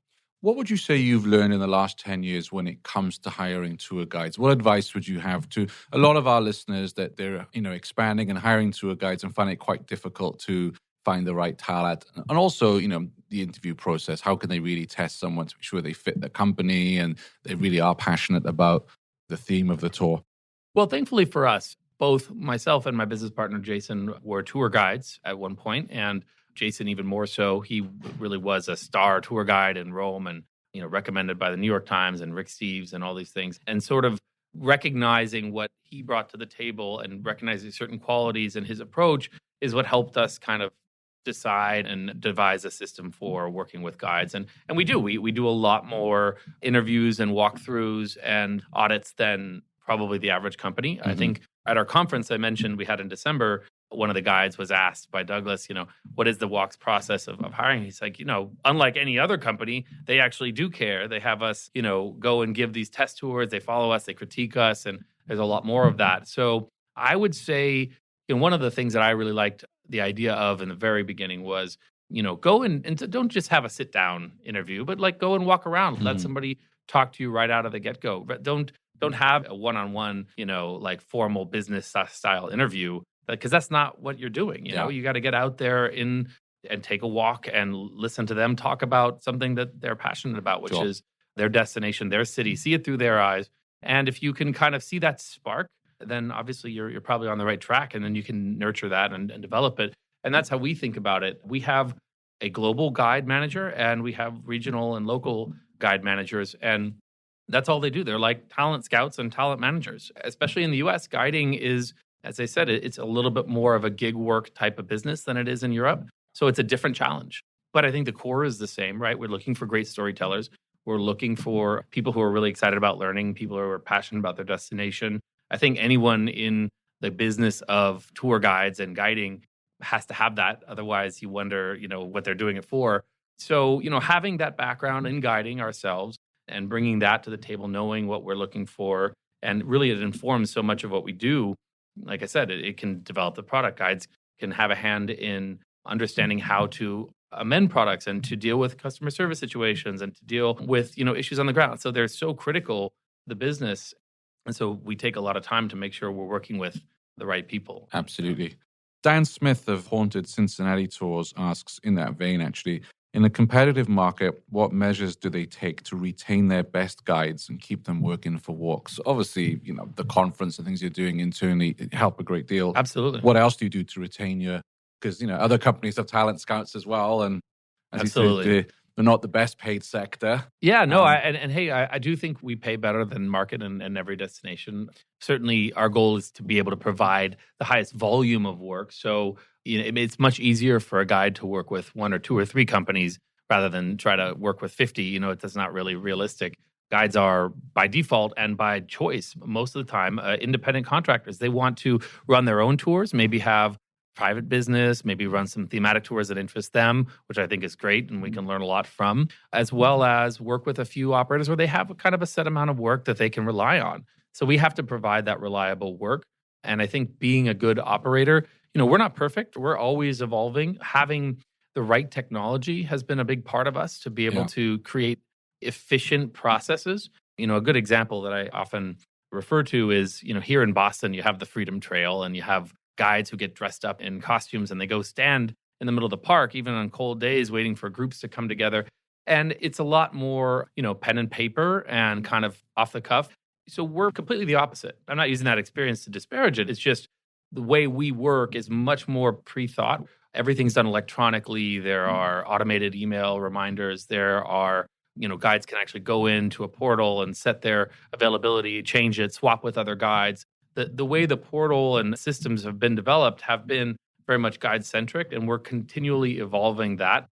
What would you say you've learned in the last 10 years when it comes to hiring tour guides? What advice would you have to a lot of our listeners that they're, expanding and hiring tour guides and find it quite difficult to find the right talent? And also, the interview process. How can they really test someone to make sure they fit the company and they really are passionate about the theme of the tour? Well, thankfully for us, both myself and my business partner, Jason, were tour guides at one point, and Jason even more so. He really was a star tour guide in Rome and, recommended by the New York Times and Rick Steves and all these things. And sort of recognizing what he brought to the table and recognizing certain qualities in his approach is what helped us kind of decide and devise a system for working with guides. And we do. We do a lot more interviews and walkthroughs and audits than probably the average company. I think at our conference I mentioned we had in December, one of the guides was asked by Douglas, what is the walks process of hiring? He's like, unlike any other company, they actually do care. They have us, go and give these test tours. They follow us, they critique us, and there's a lot more of that. So I would say, one of the things that I really liked the idea of in the very beginning was, go and don't just have a sit down interview, but like go and walk around. Let somebody talk to you right out of the get go. But don't have a one-on-one, like formal business style interview, because that's not what you're doing. You got to get out there and take a walk and listen to them talk about something that they're passionate about, which is their destination, their city, see it through their eyes. And if you can kind of see that spark, then obviously you're probably on the right track, and then you can nurture that and develop it. And that's how we think about it. We have a global guide manager and we have regional and local guide managers, and that's all they do. They're like talent scouts and talent managers. Especially in the US, guiding is, as I said, it's a little bit more of a gig work type of business than it is in Europe. So it's a different challenge. But I think the core is the same, right? We're looking for great storytellers. We're looking for people who are really excited about learning, people who are passionate about their destination. I think anyone in the business of tour guides and guiding has to have that. Otherwise, you wonder, what they're doing it for. So, having that background in guiding ourselves and bringing that to the table, knowing what we're looking for, and really it informs so much of what we do. Like I said, it can develop the product. Guides can have a hand in understanding how to amend products and to deal with customer service situations and to deal with, issues on the ground. So they're so critical to the business. And so we take a lot of time to make sure we're working with the right people. Absolutely. Dan Smith of Haunted Cincinnati Tours asks in that vein, actually, in a competitive market, what measures do they take to retain their best guides and keep them working for walks? Obviously, the conference and things you're doing internally help a great deal. Absolutely. What else do you do to retain your, because, other companies have talent scouts as well. And as Absolutely. you said, they're not the best paid sector. Yeah, no, hey, I do think we pay better than market in every destination. Certainly, our goal is to be able to provide the highest volume of work. So, it's much easier for a guide to work with one or two or three companies rather than try to work with 50. It's not really realistic. Guides are, by default and by choice, most of the time, independent contractors. They want to run their own tours, maybe have private business, maybe run some thematic tours that interest them, which I think is great and we can learn a lot from, as well as work with a few operators where they have kind of a set amount of work that they can rely on. So we have to provide that reliable work. And I think being a good operator, we're not perfect. We're always evolving. Having the right technology has been a big part of us to be able to create efficient processes. A good example that I often refer to is, here in Boston, you have the Freedom Trail and you have guides who get dressed up in costumes and they go stand in the middle of the park, even on cold days, waiting for groups to come together. And it's a lot more, pen and paper and kind of off the cuff. So we're completely the opposite. I'm not using that experience to disparage it. It's just the way we work is much more pre-thought. Everything's done electronically. There are automated email reminders. There are, guides can actually go into a portal and set their availability, change it, swap with other guides. The way the portal and systems have been developed have been very much guide-centric, and we're continually evolving that.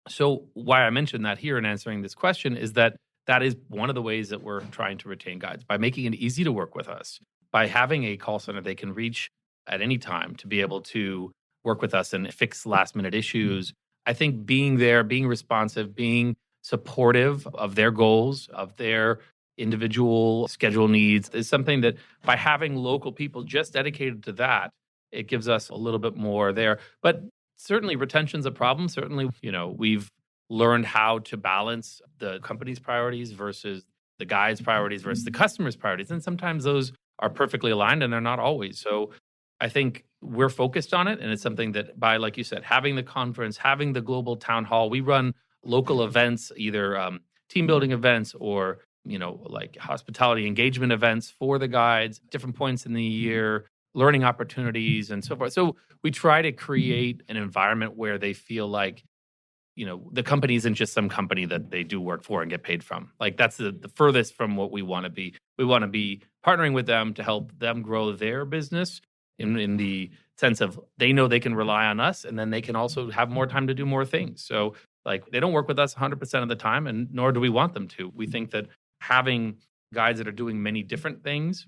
So why I mentioned that here in answering this question is that is one of the ways that we're trying to retain guides, by making it easy to work with us, by having a call center they can reach at any time to be able to work with us and fix last minute issues. I think being there, being responsive, being supportive of their goals, of their individual schedule needs is something that by having local people just dedicated to that, it gives us a little bit more there. But certainly retention's a problem. Certainly, we've learned how to balance the company's priorities versus the guide's priorities versus the customer's priorities. And sometimes those are perfectly aligned and they're not always. So I think we're focused on it. And it's something that by, like you said, having the conference, having the global town hall, we run local events, either team building events or, like hospitality engagement events for the guides, different points in the year, learning opportunities and so forth. So we try to create an environment where they feel like, the company isn't just some company that they do work for and get paid from. Like that's the furthest from what we want to be. We want to be partnering with them to help them grow their business in the sense of they know they can rely on us and then they can also have more time to do more things. So like they don't work with us 100% of the time and nor do we want them to. We think that having guides that are doing many different things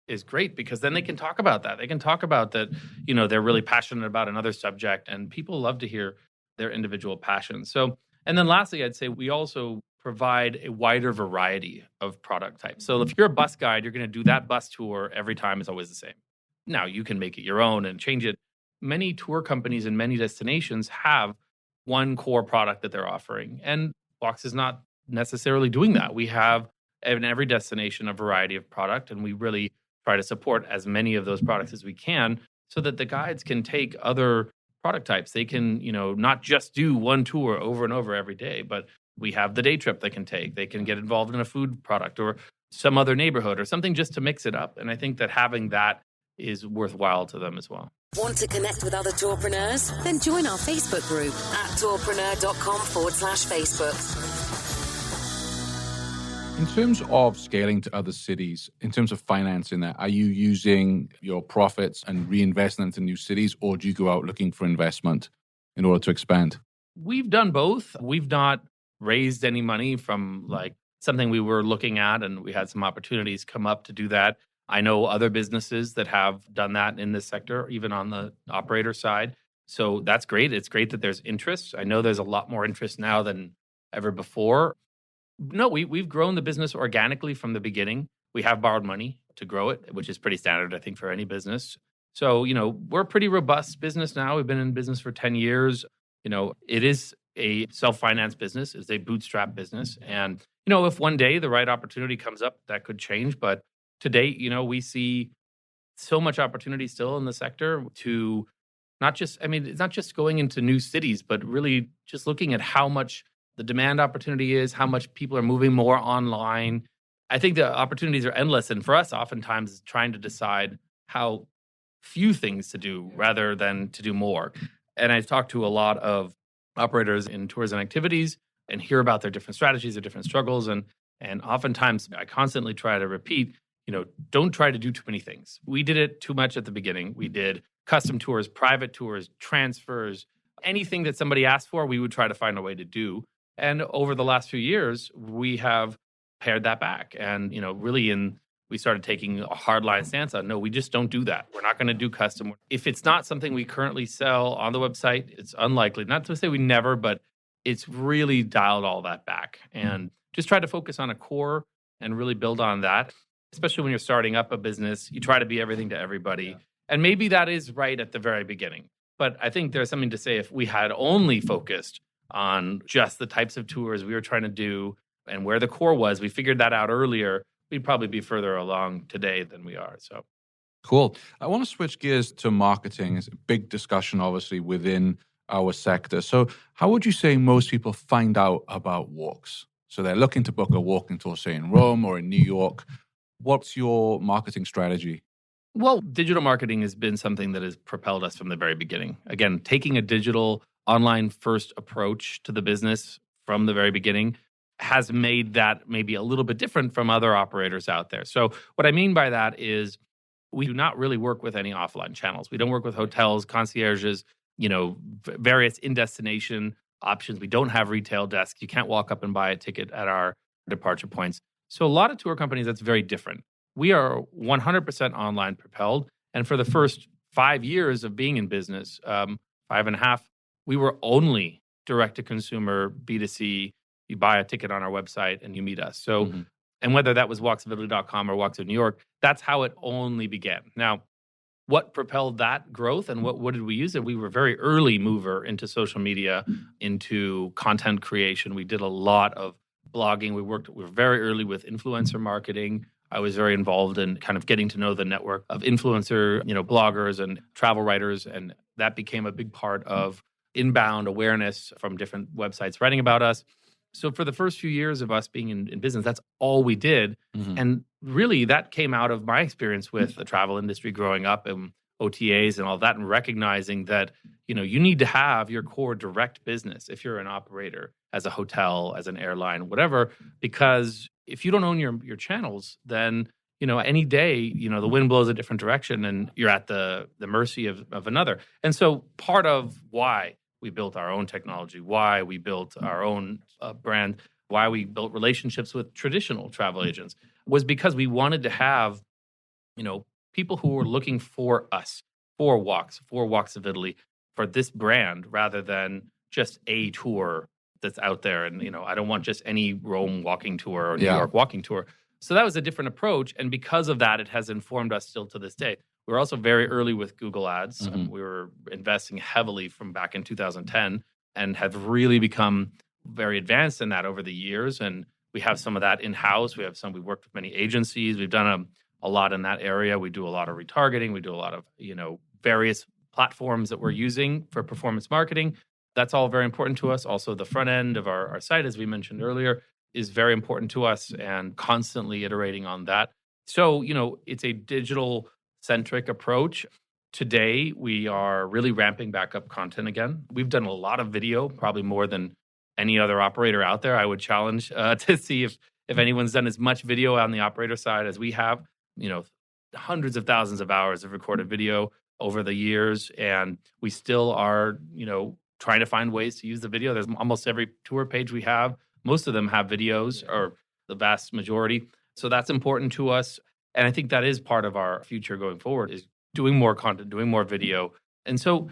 is great because then they can talk about that. They can talk about that, they're really passionate about another subject and people love to hear their individual passions. So, and then lastly, I'd say we also provide a wider variety of product types. So if you're a bus guide, you're going to do that bus tour every time. It's always the same. Now you can make it your own and change it. Many tour companies and many destinations have one core product that they're offering. And Walks is not necessarily doing that. We have in every destination a variety of product and we really try to support as many of those products as we can so that the guides can take other product types. They can, not just do one tour over and over every day, but we have the day trip they can take. They can get involved in a food product or some other neighborhood or something just to mix it up. And I think that having that is worthwhile to them as well. Want to connect with other tourpreneurs? Then join our Facebook group at tourpreneur.com/Facebook. In terms of scaling to other cities, in terms of financing that, are you using your profits and reinvesting into new cities, or do you go out looking for investment in order to expand? We've done both. We've not raised any money from like something we were looking at, and we had some opportunities come up to do that. I know other businesses that have done that in this sector, even on the operator side. So that's great. It's great that there's interest. I know there's a lot more interest now than ever before. No, we've grown the business organically from the beginning. We have borrowed money to grow it, which is pretty standard, I think, for any business. So, we're a pretty robust business now. We've been in business for 10 years. It is a self-finance business. It's a bootstrap business. And, if one day the right opportunity comes up, that could change. But to date, we see so much opportunity still in the sector to not just, it's not just going into new cities, but really just looking at how much the demand opportunity is, how much people are moving more online. I think the opportunities are endless. And for us, oftentimes, it's trying to decide how few things to do rather than to do more. And I've talked to a lot of operators in tours and activities and hear about their different strategies, their different struggles. And oftentimes, I constantly try to repeat, don't try to do too many things. We did it too much at the beginning. We did custom tours, private tours, transfers, anything that somebody asked for, we would try to find a way to do. And over the last few years, we have pared that back. And, we started taking a hardline stance on, no, we just don't do that. We're not going to do custom. If it's not something we currently sell on the website, it's unlikely. Not to say we never, but it's really dialed all that back. And just try to focus on a core and really build on that. Especially when you're starting up a business, you try to be everything to everybody. Yeah. And maybe that is right at the very beginning. But I think there's something to say if we had only focused on just the types of tours we were trying to do and where the core was, we figured that out earlier, we'd probably be further along today than we are. So cool. I want to switch gears to marketing. It's a big discussion, obviously, within our sector. So how would you say most people find out about walks? So they're looking to book a walking tour, say in Rome or in New York. What's your marketing strategy? Well, digital marketing has been something that has propelled us from the very beginning. Again, taking a digital online first approach to the business from the very beginning has made that maybe a little bit different from other operators out there. So what I mean by that is we do not really work with any offline channels. We don't work with hotels, concierges, various in-destination options. We don't have retail desks. You can't walk up and buy a ticket at our departure points. So a lot of tour companies, that's very different. We are 100% online propelled. And for the first 5 years of being in business, 5.5, we were only direct-to-consumer, B2C. You buy a ticket on our website and you meet us. So, and whether that was walksofitaly.com or Walks of New York, that's how it only began. Now, what propelled that growth and what did we use it? We were a very early mover into social media, into content creation. We did a lot of blogging. We were very early with influencer marketing. I was very involved in kind of getting to know the network of influencer, bloggers and travel writers. And that became a big part of inbound awareness from different websites writing about us. So for the first few years of us being in business, that's all we did. And really that came out of my experience with the travel industry growing up and OTAs and all that, and recognizing that, you need to have your core direct business if you're an operator, as a hotel, as an airline, whatever, because if you don't own your channels, then, any day, the wind blows a different direction and you're at the mercy of another. And so part of why we built our own technology, why we built our own brand, why we built relationships with traditional travel agents was because we wanted to have, people who were looking for us, for Walks of Italy, for this brand, rather than just a tour that's out there. And, I don't want just any Rome walking tour or New York walking tour. So that was a different approach. And because of that, it has informed us still to this day. We were also very early with Google Ads. We were investing heavily from back in 2010 and have really become very advanced in that over the years. And we have some of that in-house. We've worked with many agencies. We've done a lot in that area. We do a lot of retargeting. We do a lot of, various platforms that we're using for performance marketing. That's all very important to us. Also, the front end of our site, as we mentioned earlier, is very important to us and constantly iterating on that. So, it's a digital-centric approach. Today, we are really ramping back up content again. We've done a lot of video, probably more than any other operator out there. I would challenge to see if anyone's done as much video on the operator side as we have. Hundreds of thousands of hours of recorded video over the years, and we still are, trying to find ways to use the video. There's almost every tour page we have. Most of them have videos, or the vast majority. So that's important to us. And I think that is part of our future going forward, is doing more content, doing more video. And so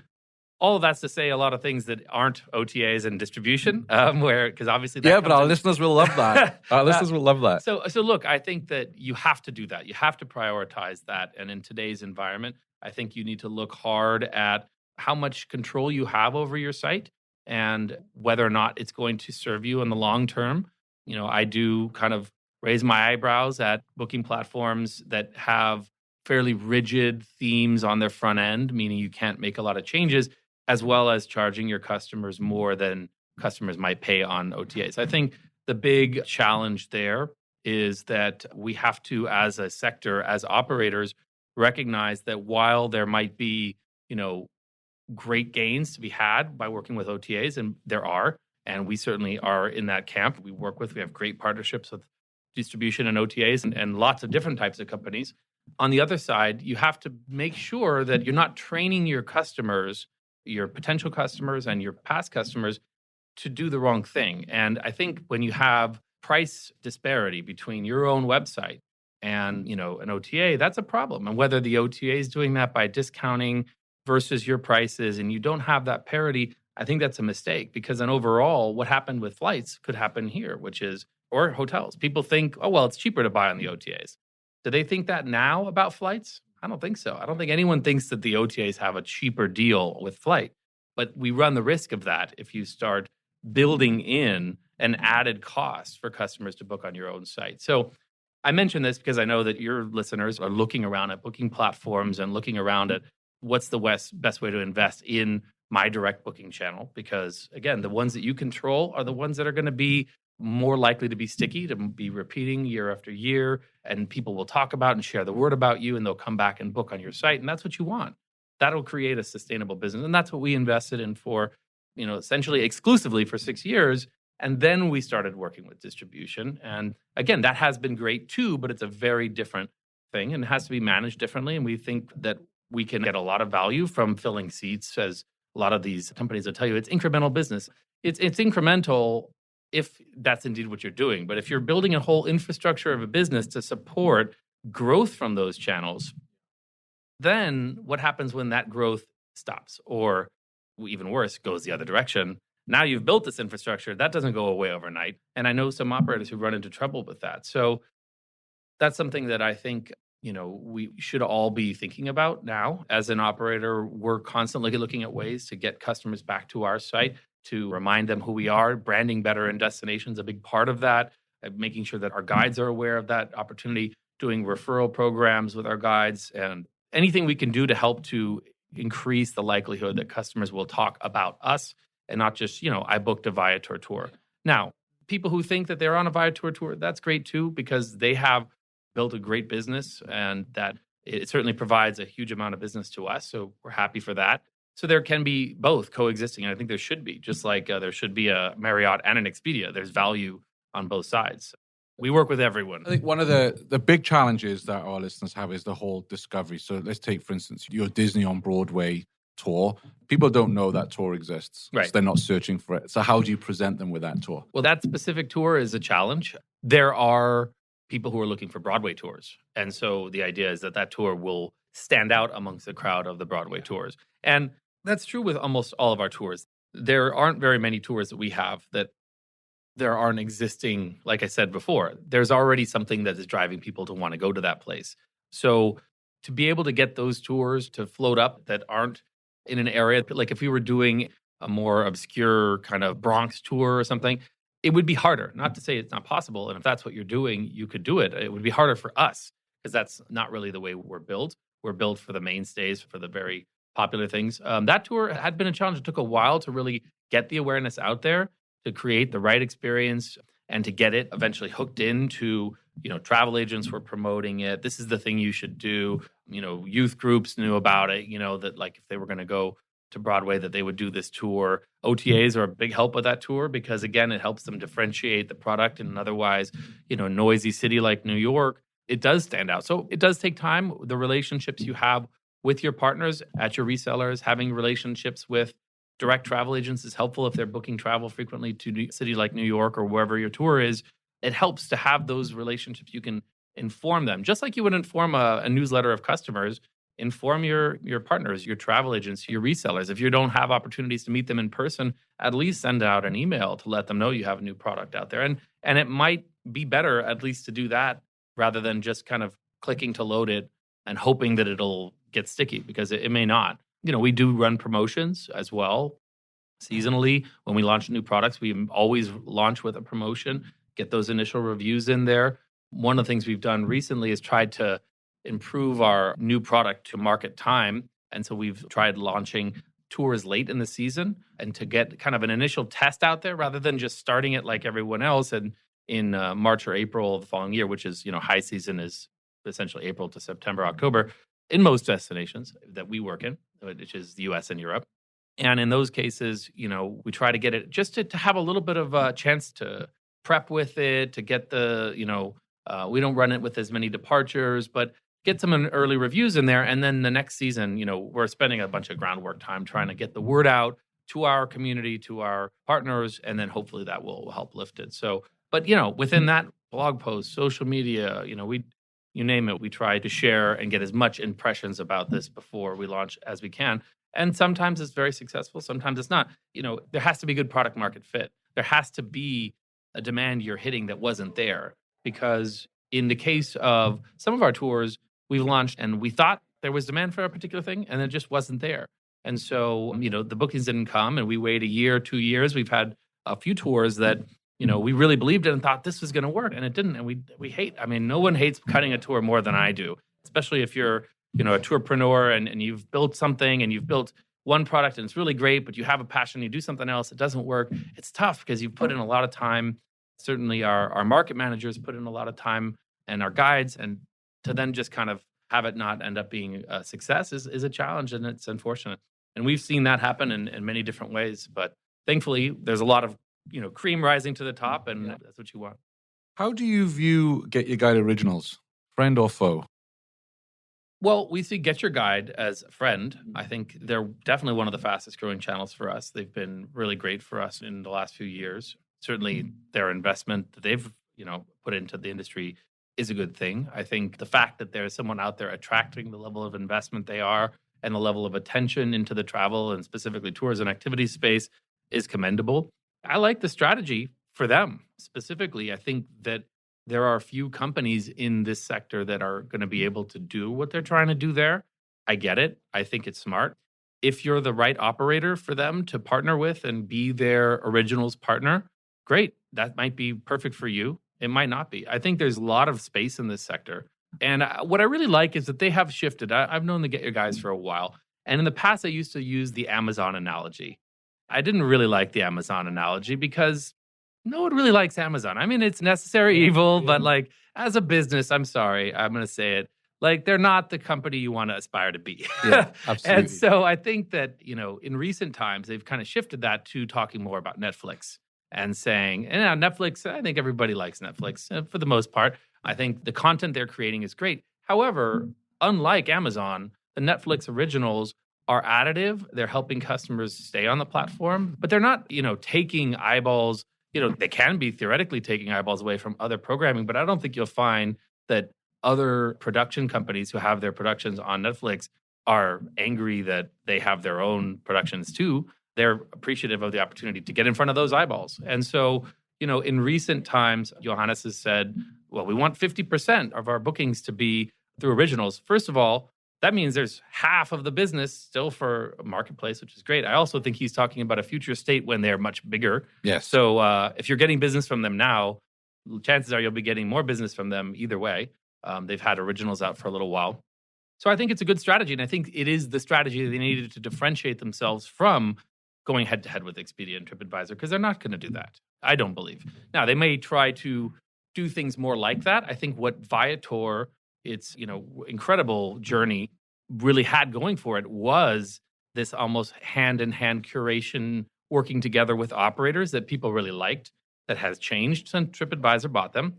all of that's to say a lot of things that aren't OTAs and distribution, because obviously that but our listeners will love that. Our listeners will love that. So look, I think that you have to do that. You have to prioritize that. And in today's environment, I think you need to look hard at how much control you have over your site and whether or not it's going to serve you in the long term. I do kind of raise my eyebrows at booking platforms that have fairly rigid themes on their front end, meaning you can't make a lot of changes, as well as charging your customers more than customers might pay on OTAs. I think the big challenge there is that we have to, as a sector, as operators, recognize that while there might be, great gains to be had by working with OTAs, and there are, and we certainly are in that camp. We have great partnerships with distribution and OTAs and lots of different types of companies. On the other side, you have to make sure that you're not training your customers, your potential customers and your past customers, to do the wrong thing. And I think when you have price disparity between your own website and, an OTA, that's a problem. And whether the OTA is doing that by discounting versus your prices and you don't have that parity, I think that's a mistake, because then overall what happened with flights could happen here, or hotels. People think, oh, well, it's cheaper to buy on the OTAs. Do they think that now about flights? I don't think so. I don't think anyone thinks that the OTAs have a cheaper deal with flight. But we run the risk of that if you start building in an added cost for customers to book on your own site. So I mention this because I know that your listeners are looking around at booking platforms and looking around at what's the best way to invest in my direct booking channel. Because again, the ones that you control are the ones that are going to be more likely to be sticky, to be repeating year after year, and people will talk about and share the word about you, and they'll come back and book on your site, and that's what you want. That'll create a sustainable business, and that's what we invested in for, essentially exclusively for 6 years, and then we started working with distribution. And again, that has been great too, but it's a very different thing, and it has to be managed differently, and we think that we can get a lot of value from filling seats, as a lot of these companies will tell you. It's incremental business. It's incremental if that's indeed what you're doing. But if you're building a whole infrastructure of a business to support growth from those channels, Then what happens when that growth stops or even worse, goes the other direction? Now you've built this infrastructure. That doesn't go away overnight. And I know some operators who run into trouble with that. So that's something that I think, we should all be thinking about now. As an operator, we're constantly looking at ways to get customers back to our site, to remind them who we are. Branding better in destinations, a big part of that, making sure that our guides are aware of that opportunity, doing referral programs with our guides, and anything we can do to help to increase the likelihood that customers will talk about us and not just, I booked a Viator tour. Now, people who think that they're on a Viator tour, that's great too, because they have built a great business and that it certainly provides a huge amount of business to us. So we're happy for that. So there can be both coexisting. And I think there should be, just like there should be a Marriott and an Expedia. There's value on both sides. We work with everyone. I think one of the big challenges that our listeners have is the whole discovery. So let's take, for instance, your Disney on Broadway tour. People don't know that tour exists. Right. So they're not searching for it. So how do you present them with that tour? Well, that specific tour is a challenge. There are people who are looking for Broadway tours. And so the idea is that tour will stand out amongst the crowd of the Broadway tours. And that's true with almost all of our tours. There aren't very many tours that we have that there aren't existing, like I said before. There's already something that is driving people to want to go to that place. So to be able to get those tours to float up that aren't in an area, like if we were doing a more obscure kind of Bronx tour or something, it would be harder. Not to say it's not possible. And if that's what you're doing, you could do it. It would be harder for us because that's not really the way we're built. We're built for the mainstays, for the very popular things. That tour had been a challenge. It took a while to really get the awareness out there, to create the right experience and to get it eventually hooked into, travel agents were promoting it. This is the thing you should do. Youth groups knew about it, that like if they were going to go to Broadway, that they would do this tour. OTAs are a big help with that tour because, again, it helps them differentiate the product in an otherwise, noisy city like New York. It does stand out. So it does take time. The relationships you have with your partners at your resellers, having relationships with direct travel agents is helpful if they're booking travel frequently to a city like New York or wherever your tour is. It helps to have those relationships. You can inform them, just like you would inform a newsletter of customers. Inform your partners, your travel agents, your resellers. If you don't have opportunities to meet them in person, at least send out an email to let them know you have a new product out there. And it might be better at least to do that rather than just kind of clicking to load it and hoping that it'll get sticky, because it may not. We do run promotions as well. Seasonally, when we launch new products, we always launch with a promotion, get those initial reviews in there. One of the things we've done recently is tried to improve our new product to market time. And so we've tried launching tours late in the season and to get kind of an initial test out there rather than just starting it like everyone else and in March or April of the following year, which is, high season is essentially April to September, October in most destinations that we work in, which is the US and Europe. And in those cases, we try to get it just to have a little bit of a chance to prep with it, to get the, we don't run it with as many departures, but get some early reviews in there. And then the next season, we're spending a bunch of groundwork time trying to get the word out to our community, to our partners, and then hopefully that will help lift it. So, but, within that blog post, social media, you name it, we try to share and get as much impressions about this before we launch as we can. And sometimes it's very successful. Sometimes it's not. There has to be good product market fit. There has to be a demand you're hitting that wasn't there, because in the case of some of our tours, we've launched and we thought there was demand for a particular thing and it just wasn't there. And so, the bookings didn't come and we wait a year, 2 years. We've had a few tours that, we really believed in and thought this was going to work and it didn't. And we hate, no one hates cutting a tour more than I do, especially if you're, a tourpreneur and you've built something and you've built one product and it's really great, but you have a passion, you do something else, it doesn't work. It's tough because you've put in a lot of time. Certainly our market managers put in a lot of time and our guides, and to then just kind of have it not end up being a success is a challenge, and it's unfortunate. And we've seen that happen in many different ways. But thankfully, there's a lot of cream rising to the top, and that's what you want. How do you view Get Your Guide Originals, friend or foe? Well, we see Get Your Guide as a friend. I think they're definitely one of the fastest growing channels for us. They've been really great for us in the last few years. Certainly, their investment that they've put into the industry is a good thing. I think the fact that there's someone out there attracting the level of investment they are and the level of attention into the travel and specifically tours and activities space is commendable. I like the strategy for them specifically. I think that there are a few companies in this sector that are going to be able to do what they're trying to do there. I get it. I think it's smart. If you're the right operator for them to partner with and be their originals partner, great. That might be perfect for you. It might not be. I think there's a lot of space in this sector. And what I really like is that they have shifted. I've known the Get Your Guys for a while. And in the past, I used to use the Amazon analogy. I didn't really like the Amazon analogy because no one really likes Amazon. I mean, it's necessary evil, but like as a business, I'm sorry, I'm going to say it. Like they're not the company you want to aspire to be. Yeah, absolutely. And so I think that, in recent times, they've kind of shifted that to talking more about Netflix and saying, and now Netflix, I think everybody likes Netflix for the most part. I think the content they're creating is great. However, unlike Amazon, the Netflix originals are additive. They're helping customers stay on the platform, but they're not, taking eyeballs. They can be theoretically taking eyeballs away from other programming, but I don't think you'll find that other production companies who have their productions on Netflix are angry that they have their own productions too. They're appreciative of the opportunity to get in front of those eyeballs. And so, in recent times, Johannes has said, well, we want 50% of our bookings to be through originals. First of all, that means there's half of the business still for a marketplace, which is great. I also think he's talking about a future state when they're much bigger. Yes. So if you're getting business from them now, chances are you'll be getting more business from them either way. They've had originals out for a little while. So I think it's a good strategy. And I think it is the strategy that they needed to differentiate themselves from going head-to-head with Expedia and TripAdvisor, because they're not going to do that. I don't believe. Now, they may try to do things more like that. I think what Viator, its incredible journey, really had going for it was this almost hand-in-hand curation, working together with operators that people really liked, that has changed since TripAdvisor bought them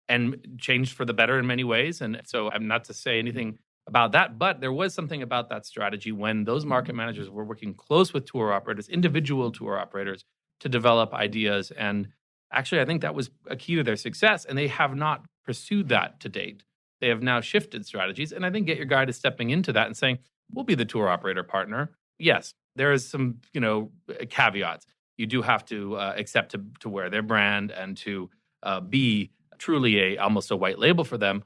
and changed for the better in many ways. And so I'm not to say anything about that, but there was something about that strategy when those market managers were working close with tour operators, individual tour operators, to develop ideas. And actually, I think that was a key to their success. And they have not pursued that to date. They have now shifted strategies. And I think Get Your Guide is stepping into that and saying, we'll be the tour operator partner. Yes, there is some, caveats. You do have to accept to wear their brand and to be truly almost a white label for them.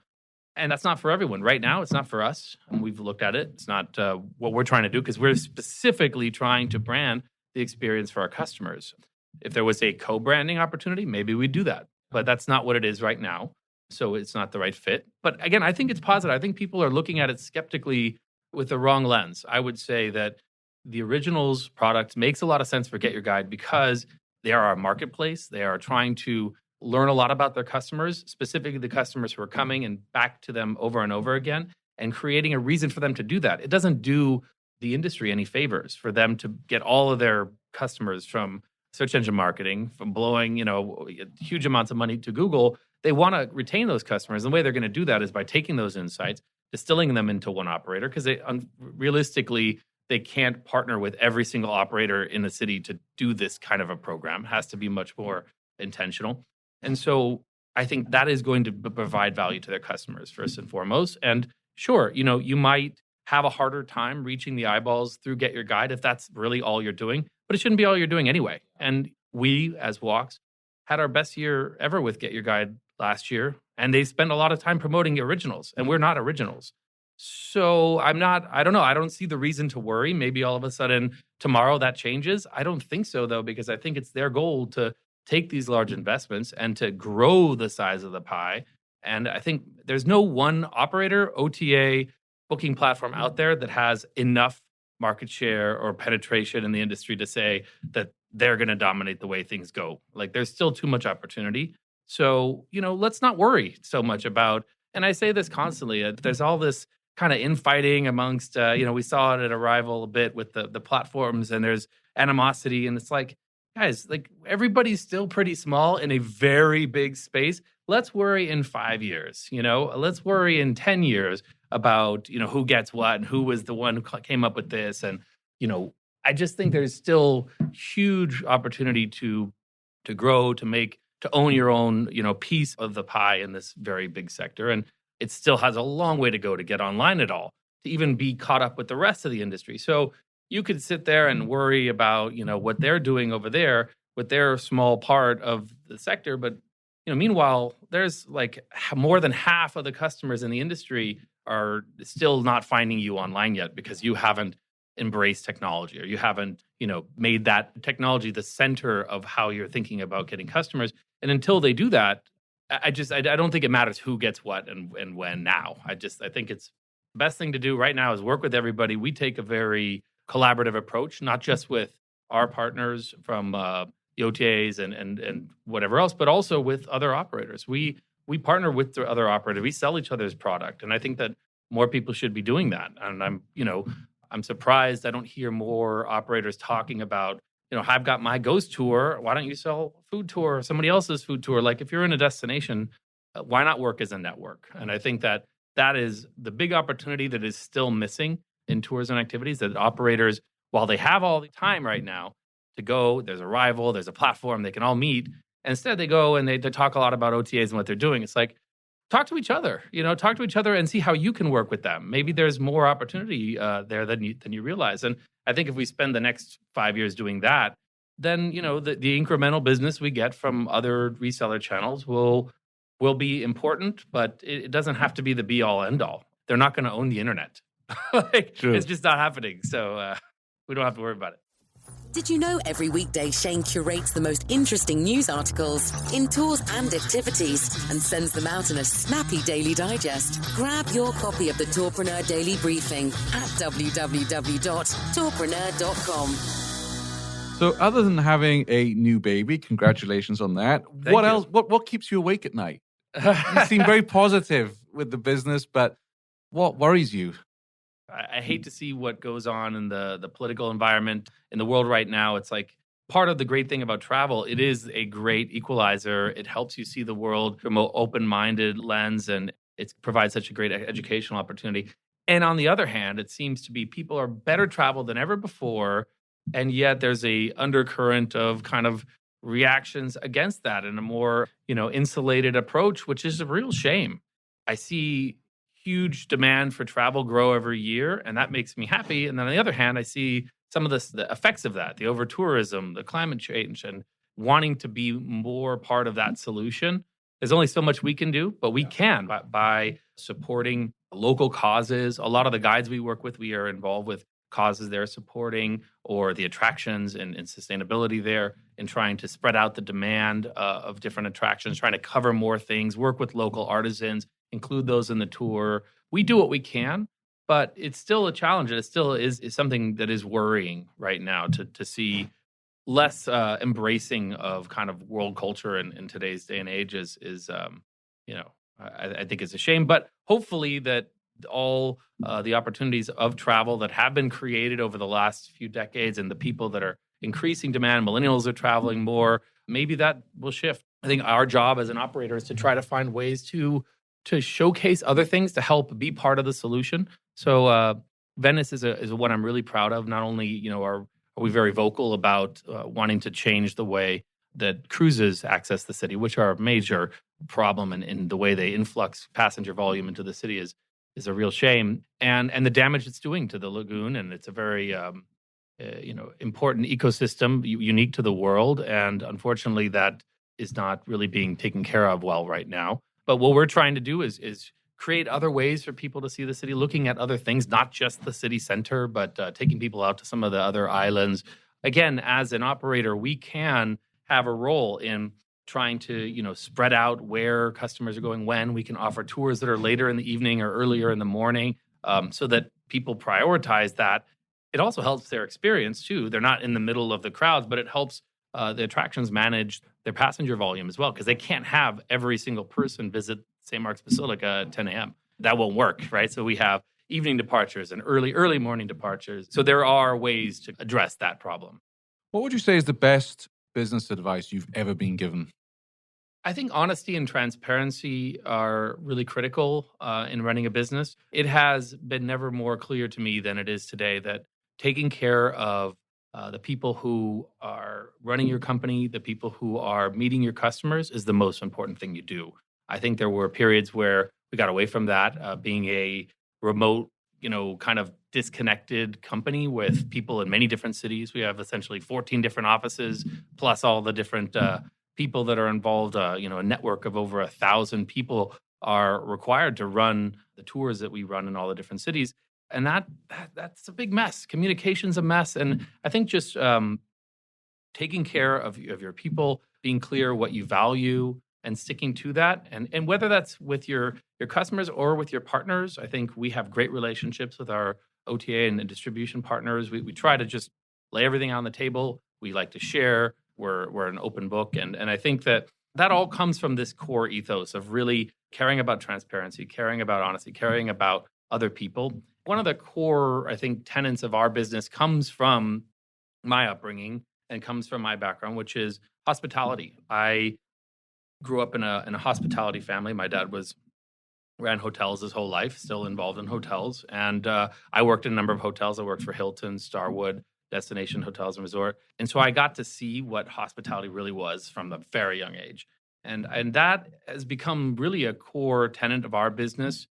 And that's not for everyone. Right now, it's not for us. And we've looked at it. It's not what we're trying to do because we're specifically trying to brand the experience for our customers. If there was a co-branding opportunity, maybe we'd do that. But that's not what it is right now. So it's not the right fit. But again, I think it's positive. I think people are looking at it skeptically with the wrong lens. I would say that the Originals product makes a lot of sense for Get Your Guide because they are our marketplace. They are trying to learn a lot about their customers, specifically the customers who are coming and back to them over and over again, and creating a reason for them to do that. It doesn't do the industry any favors for them to get all of their customers from search engine marketing, from blowing, huge amounts of money to Google. They want to retain those customers. And the way they're going to do that is by taking those insights, distilling them into one operator, because realistically, they can't partner with every single operator in the city to do this kind of a program. It has to be much more intentional. And so I think that is going to provide value to their customers first and foremost. And sure, you might have a harder time reaching the eyeballs through Get Your Guide if that's really all you're doing, but it shouldn't be all you're doing anyway. And we, as Walks, had our best year ever with Get Your Guide last year, and they spent a lot of time promoting originals, and we're not originals. So I don't know. I don't see the reason to worry. Maybe all of a sudden tomorrow that changes. I don't think so, though, because I think it's their goal to take these large investments and to grow the size of the pie. And I think there's no one operator, OTA, booking platform out there that has enough market share or penetration in the industry to say that they're going to dominate the way things go. Like there's still too much opportunity. So, let's not worry so much about, and I say this constantly, there's all this kind of infighting amongst, we saw it at Arrival a bit with the platforms, and there's animosity, and it's like, guys, like everybody's still pretty small in a very big space. Let's worry in 5 years, let's worry in 10 years about, who gets what and who was the one who came up with this. And, I just think there's still huge opportunity to grow, to make to own your own, piece of the pie in this very big sector. And it still has a long way to go to get online at all, to even be caught up with the rest of the industry. So you could sit there and worry about, what they're doing over there with their small part of the sector. But, meanwhile, there's like more than half of the customers in the industry are still not finding you online yet because you haven't embraced technology or you haven't, made that technology the center of how you're thinking about getting customers. And until they do that, I don't think it matters who gets what and when now. I think it's the best thing to do right now is work with everybody. We take a very collaborative approach, not just with our partners from the OTAs and whatever else, but also with other operators. We partner with the other operators. We sell each other's product. And I think that more people should be doing that. And I'm surprised I don't hear more operators talking about, I've got my ghost tour. Why don't you sell a food tour or somebody else's food tour? Like if you're in a destination, why not work as a network? And I think that is the big opportunity that is still missing in tours and activities, that operators, while they have all the time right now to go, there's a rival, there's a platform, they can all meet. Instead, they go and they talk a lot about OTAs and what they're doing. It's like, talk to each other, and see how you can work with them. Maybe there's more opportunity there than you realize. And I think if we spend the next 5 years doing that, then, the incremental business we get from other reseller channels will be important, but it doesn't have to be the be all end all. They're not going to own the internet. It's just not happening. So we don't have to worry about it. Did you know every weekday Shane curates the most interesting news articles in tours and activities and sends them out in a snappy daily digest? Grab your copy of the Tourpreneur Daily Briefing at www.tourpreneur.com. So other than having a new baby, congratulations on that. Thank What you. else? What keeps you awake at night? You seem very positive with the business, but what worries you? I hate to see what goes on in the political environment in the world right now. It's like part of the great thing about travel. It is a great equalizer. It helps you see the world from an open-minded lens, and it provides such a great educational opportunity. And on the other hand, it seems to be people are better traveled than ever before, and yet there's a undercurrent of kind of reactions against that and a more, insulated approach, which is a real shame. I see huge demand for travel grow every year, and that makes me happy. And then on the other hand, I see some of the effects of that, the over-tourism, the climate change, and wanting to be more part of that solution. There's only so much we can do, but we can by supporting local causes. A lot of the guides we work with, we are involved with causes they're supporting or the attractions and sustainability there, in trying to spread out the demand of different attractions, trying to cover more things, work with local artisans, include those in the tour. We do what we can, but it's still a challenge. It still is something that is worrying right now to see less embracing of kind of world culture in today's day and age is I think it's a shame. But hopefully that all the opportunities of travel that have been created over the last few decades and the people that are increasing demand, millennials are traveling more, maybe that will shift. I think our job as an operator is to try to find ways to showcase other things to help be part of the solution. So Venice is what I'm really proud of. Not only are we very vocal about wanting to change the way that cruises access the city, which are a major problem in the way they influx passenger volume into the city is a real shame, and the damage it's doing to the lagoon. And it's a very important ecosystem unique to the world, and unfortunately that is not really being taken care of well right now. But what we're trying to do is create other ways for people to see the city, looking at other things, not just the city center, but taking people out to some of the other islands. Again, as an operator, we can have a role in trying to, spread out where customers are going when. We can offer tours that are later in the evening or earlier in the morning so that people prioritize that. It also helps their experience, too. They're not in the middle of the crowds, but it helps the attractions manage their passenger volume as well, because they can't have every single person visit St. Mark's Basilica at 10 a.m. That won't work, right? So we have evening departures and early morning departures. So there are ways to address that problem. What would you say is the best business advice you've ever been given? I think honesty and transparency are really critical in running a business. It has been never more clear to me than it is today that taking care of the people who are running your company, the people who are meeting your customers is the most important thing you do. I think there were periods where we got away from that, being a remote, kind of disconnected company with people in many different cities. We have essentially 14 different offices, plus all the different people that are involved. A network of over 1,000 people are required to run the tours that we run in all the different cities. And that's a big mess. Communication's a mess. And I think just taking care of your people, being clear what you value, and sticking to that. And whether that's with your customers or with your partners, I think we have great relationships with our OTA and distribution partners. We try to just lay everything on the table. We like to share. We're an open book. And I think that all comes from this core ethos of really caring about transparency, caring about honesty, caring about other people. One of the core, I think, tenets of our business comes from my upbringing and comes from my background, which is hospitality. I grew up in a hospitality family. My dad ran hotels his whole life, still involved in hotels. And I worked in a number of hotels. I worked for Hilton, Starwood, Destination Hotels and Resort. And so I got to see what hospitality really was from a very young age. And that has become really a core tenet of our business.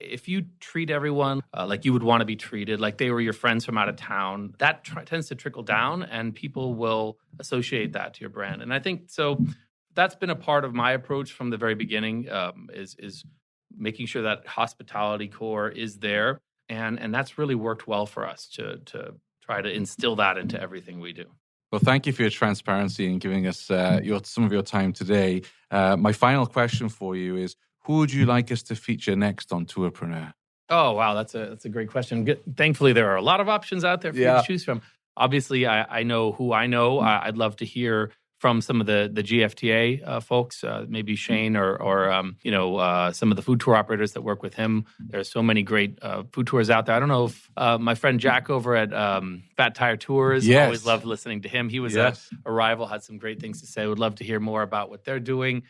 If you treat everyone like you would want to be treated, like they were your friends from out of town, that tends to trickle down and people will associate that to your brand. And I think so that's been a part of my approach from the very beginning, is making sure that hospitality core is there. And that's really worked well for us to try to instill that into everything we do. Well, thank you for your transparency and giving us some of your time today. My final question for you is, who would you like us to feature next on Tourpreneur? Oh, wow. That's a great question. Thankfully, there are a lot of options out there for you to choose from. Obviously, I know who I know. I'd love to hear from some of the GFTA folks, maybe Shane or some of the food tour operators that work with him. There's so many great food tours out there. I don't know if my friend Jack over at Fat Tire Tours, always loved listening to him. He was a rival, had some great things to say. Would love to hear more about what they're doing.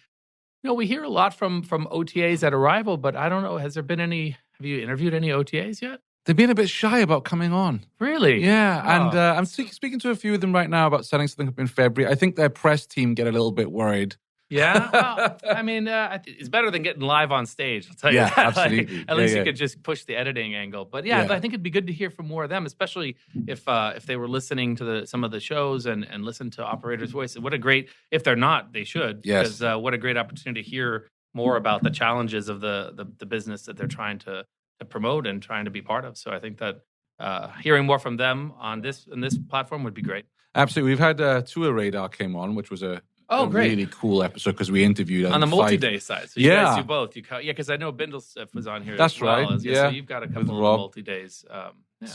We hear a lot from OTAs at Arrival, but I don't know, have you interviewed any OTAs yet? They've been a bit shy about coming on. Really? Yeah, and I'm speaking to a few of them right now about setting something up in February. I think their press team get a little bit worried. Yeah? Well, I mean, it's better than getting live on stage, I'll tell you that. Absolutely. At least you could just push the editing angle. But I think it'd be good to hear from more of them, especially if they were listening to some of the shows and listen to operators' voices. If they're not, they should. Yes. Because what a great opportunity to hear more about the challenges of the business that they're trying to promote and trying to be part of. So I think that hearing more from them on this platform would be great. Absolutely. We've had Tour Radar came on, which was a really cool episode because we interviewed on the multi-day side. So you guys do both. Because I know Bindle stuff was on here. That's as well. right. So you've got a couple of multi-days.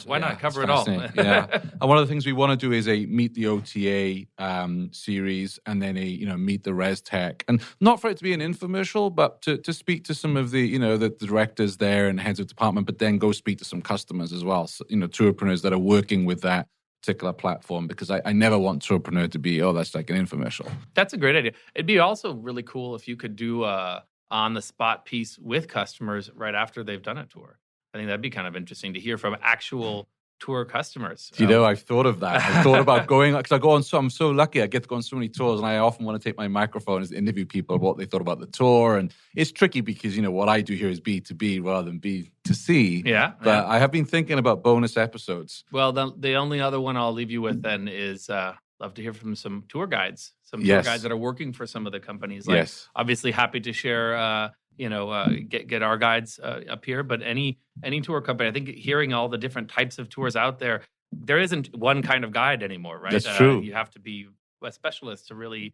Why not cover it all? And one of the things we want to do is a Meet the OTA series, and then a Meet the Res Tech, and not for it to be an infomercial, but to speak to some of the the directors there and heads of department, but then go speak to some customers as well. So, tourpreneurs that are working with that particular platform, because I never want Tourpreneur to be, that's like an infomercial. That's a great idea. It'd be also really cool if you could do on the spot piece with customers right after they've done a tour. I think that'd be kind of interesting to hear from actual tour customers. I've thought of that. I thought about going, because I'm so lucky. I get to go on so many tours, and I often want to take my microphone and interview people about what they thought about the tour. And it's tricky because, what I do here is B2B rather than B2C. Yeah. But I have been thinking about bonus episodes. Well, the only other one I'll leave you with then is love to hear from some tour guides, tour guides that are working for some of the companies. Obviously happy to share get our guides up here, but any tour company, I think hearing all the different types of tours out there isn't one kind of guide anymore, right? That's true. You have to be a specialist to really,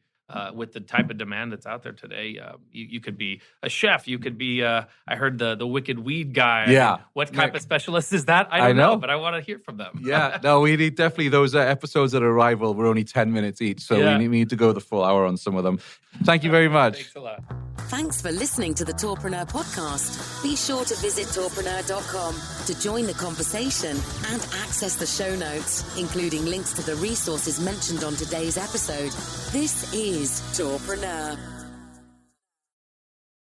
with the type of demand that's out there today, you could be a chef, you could be, I heard the Wicked Weed guy. Yeah. I mean, what type of specialist is that? I don't know, but I want to hear from them. Yeah, no, we need definitely those episodes at Arrival were only 10 minutes each, so we need to go the full hour on some of them. Thank you very much. Thanks a lot. Thanks for listening to the Tourpreneur podcast. Be sure to visit tourpreneur.com to join the conversation and access the show notes, including links to the resources mentioned on today's episode. This is Tourpreneur.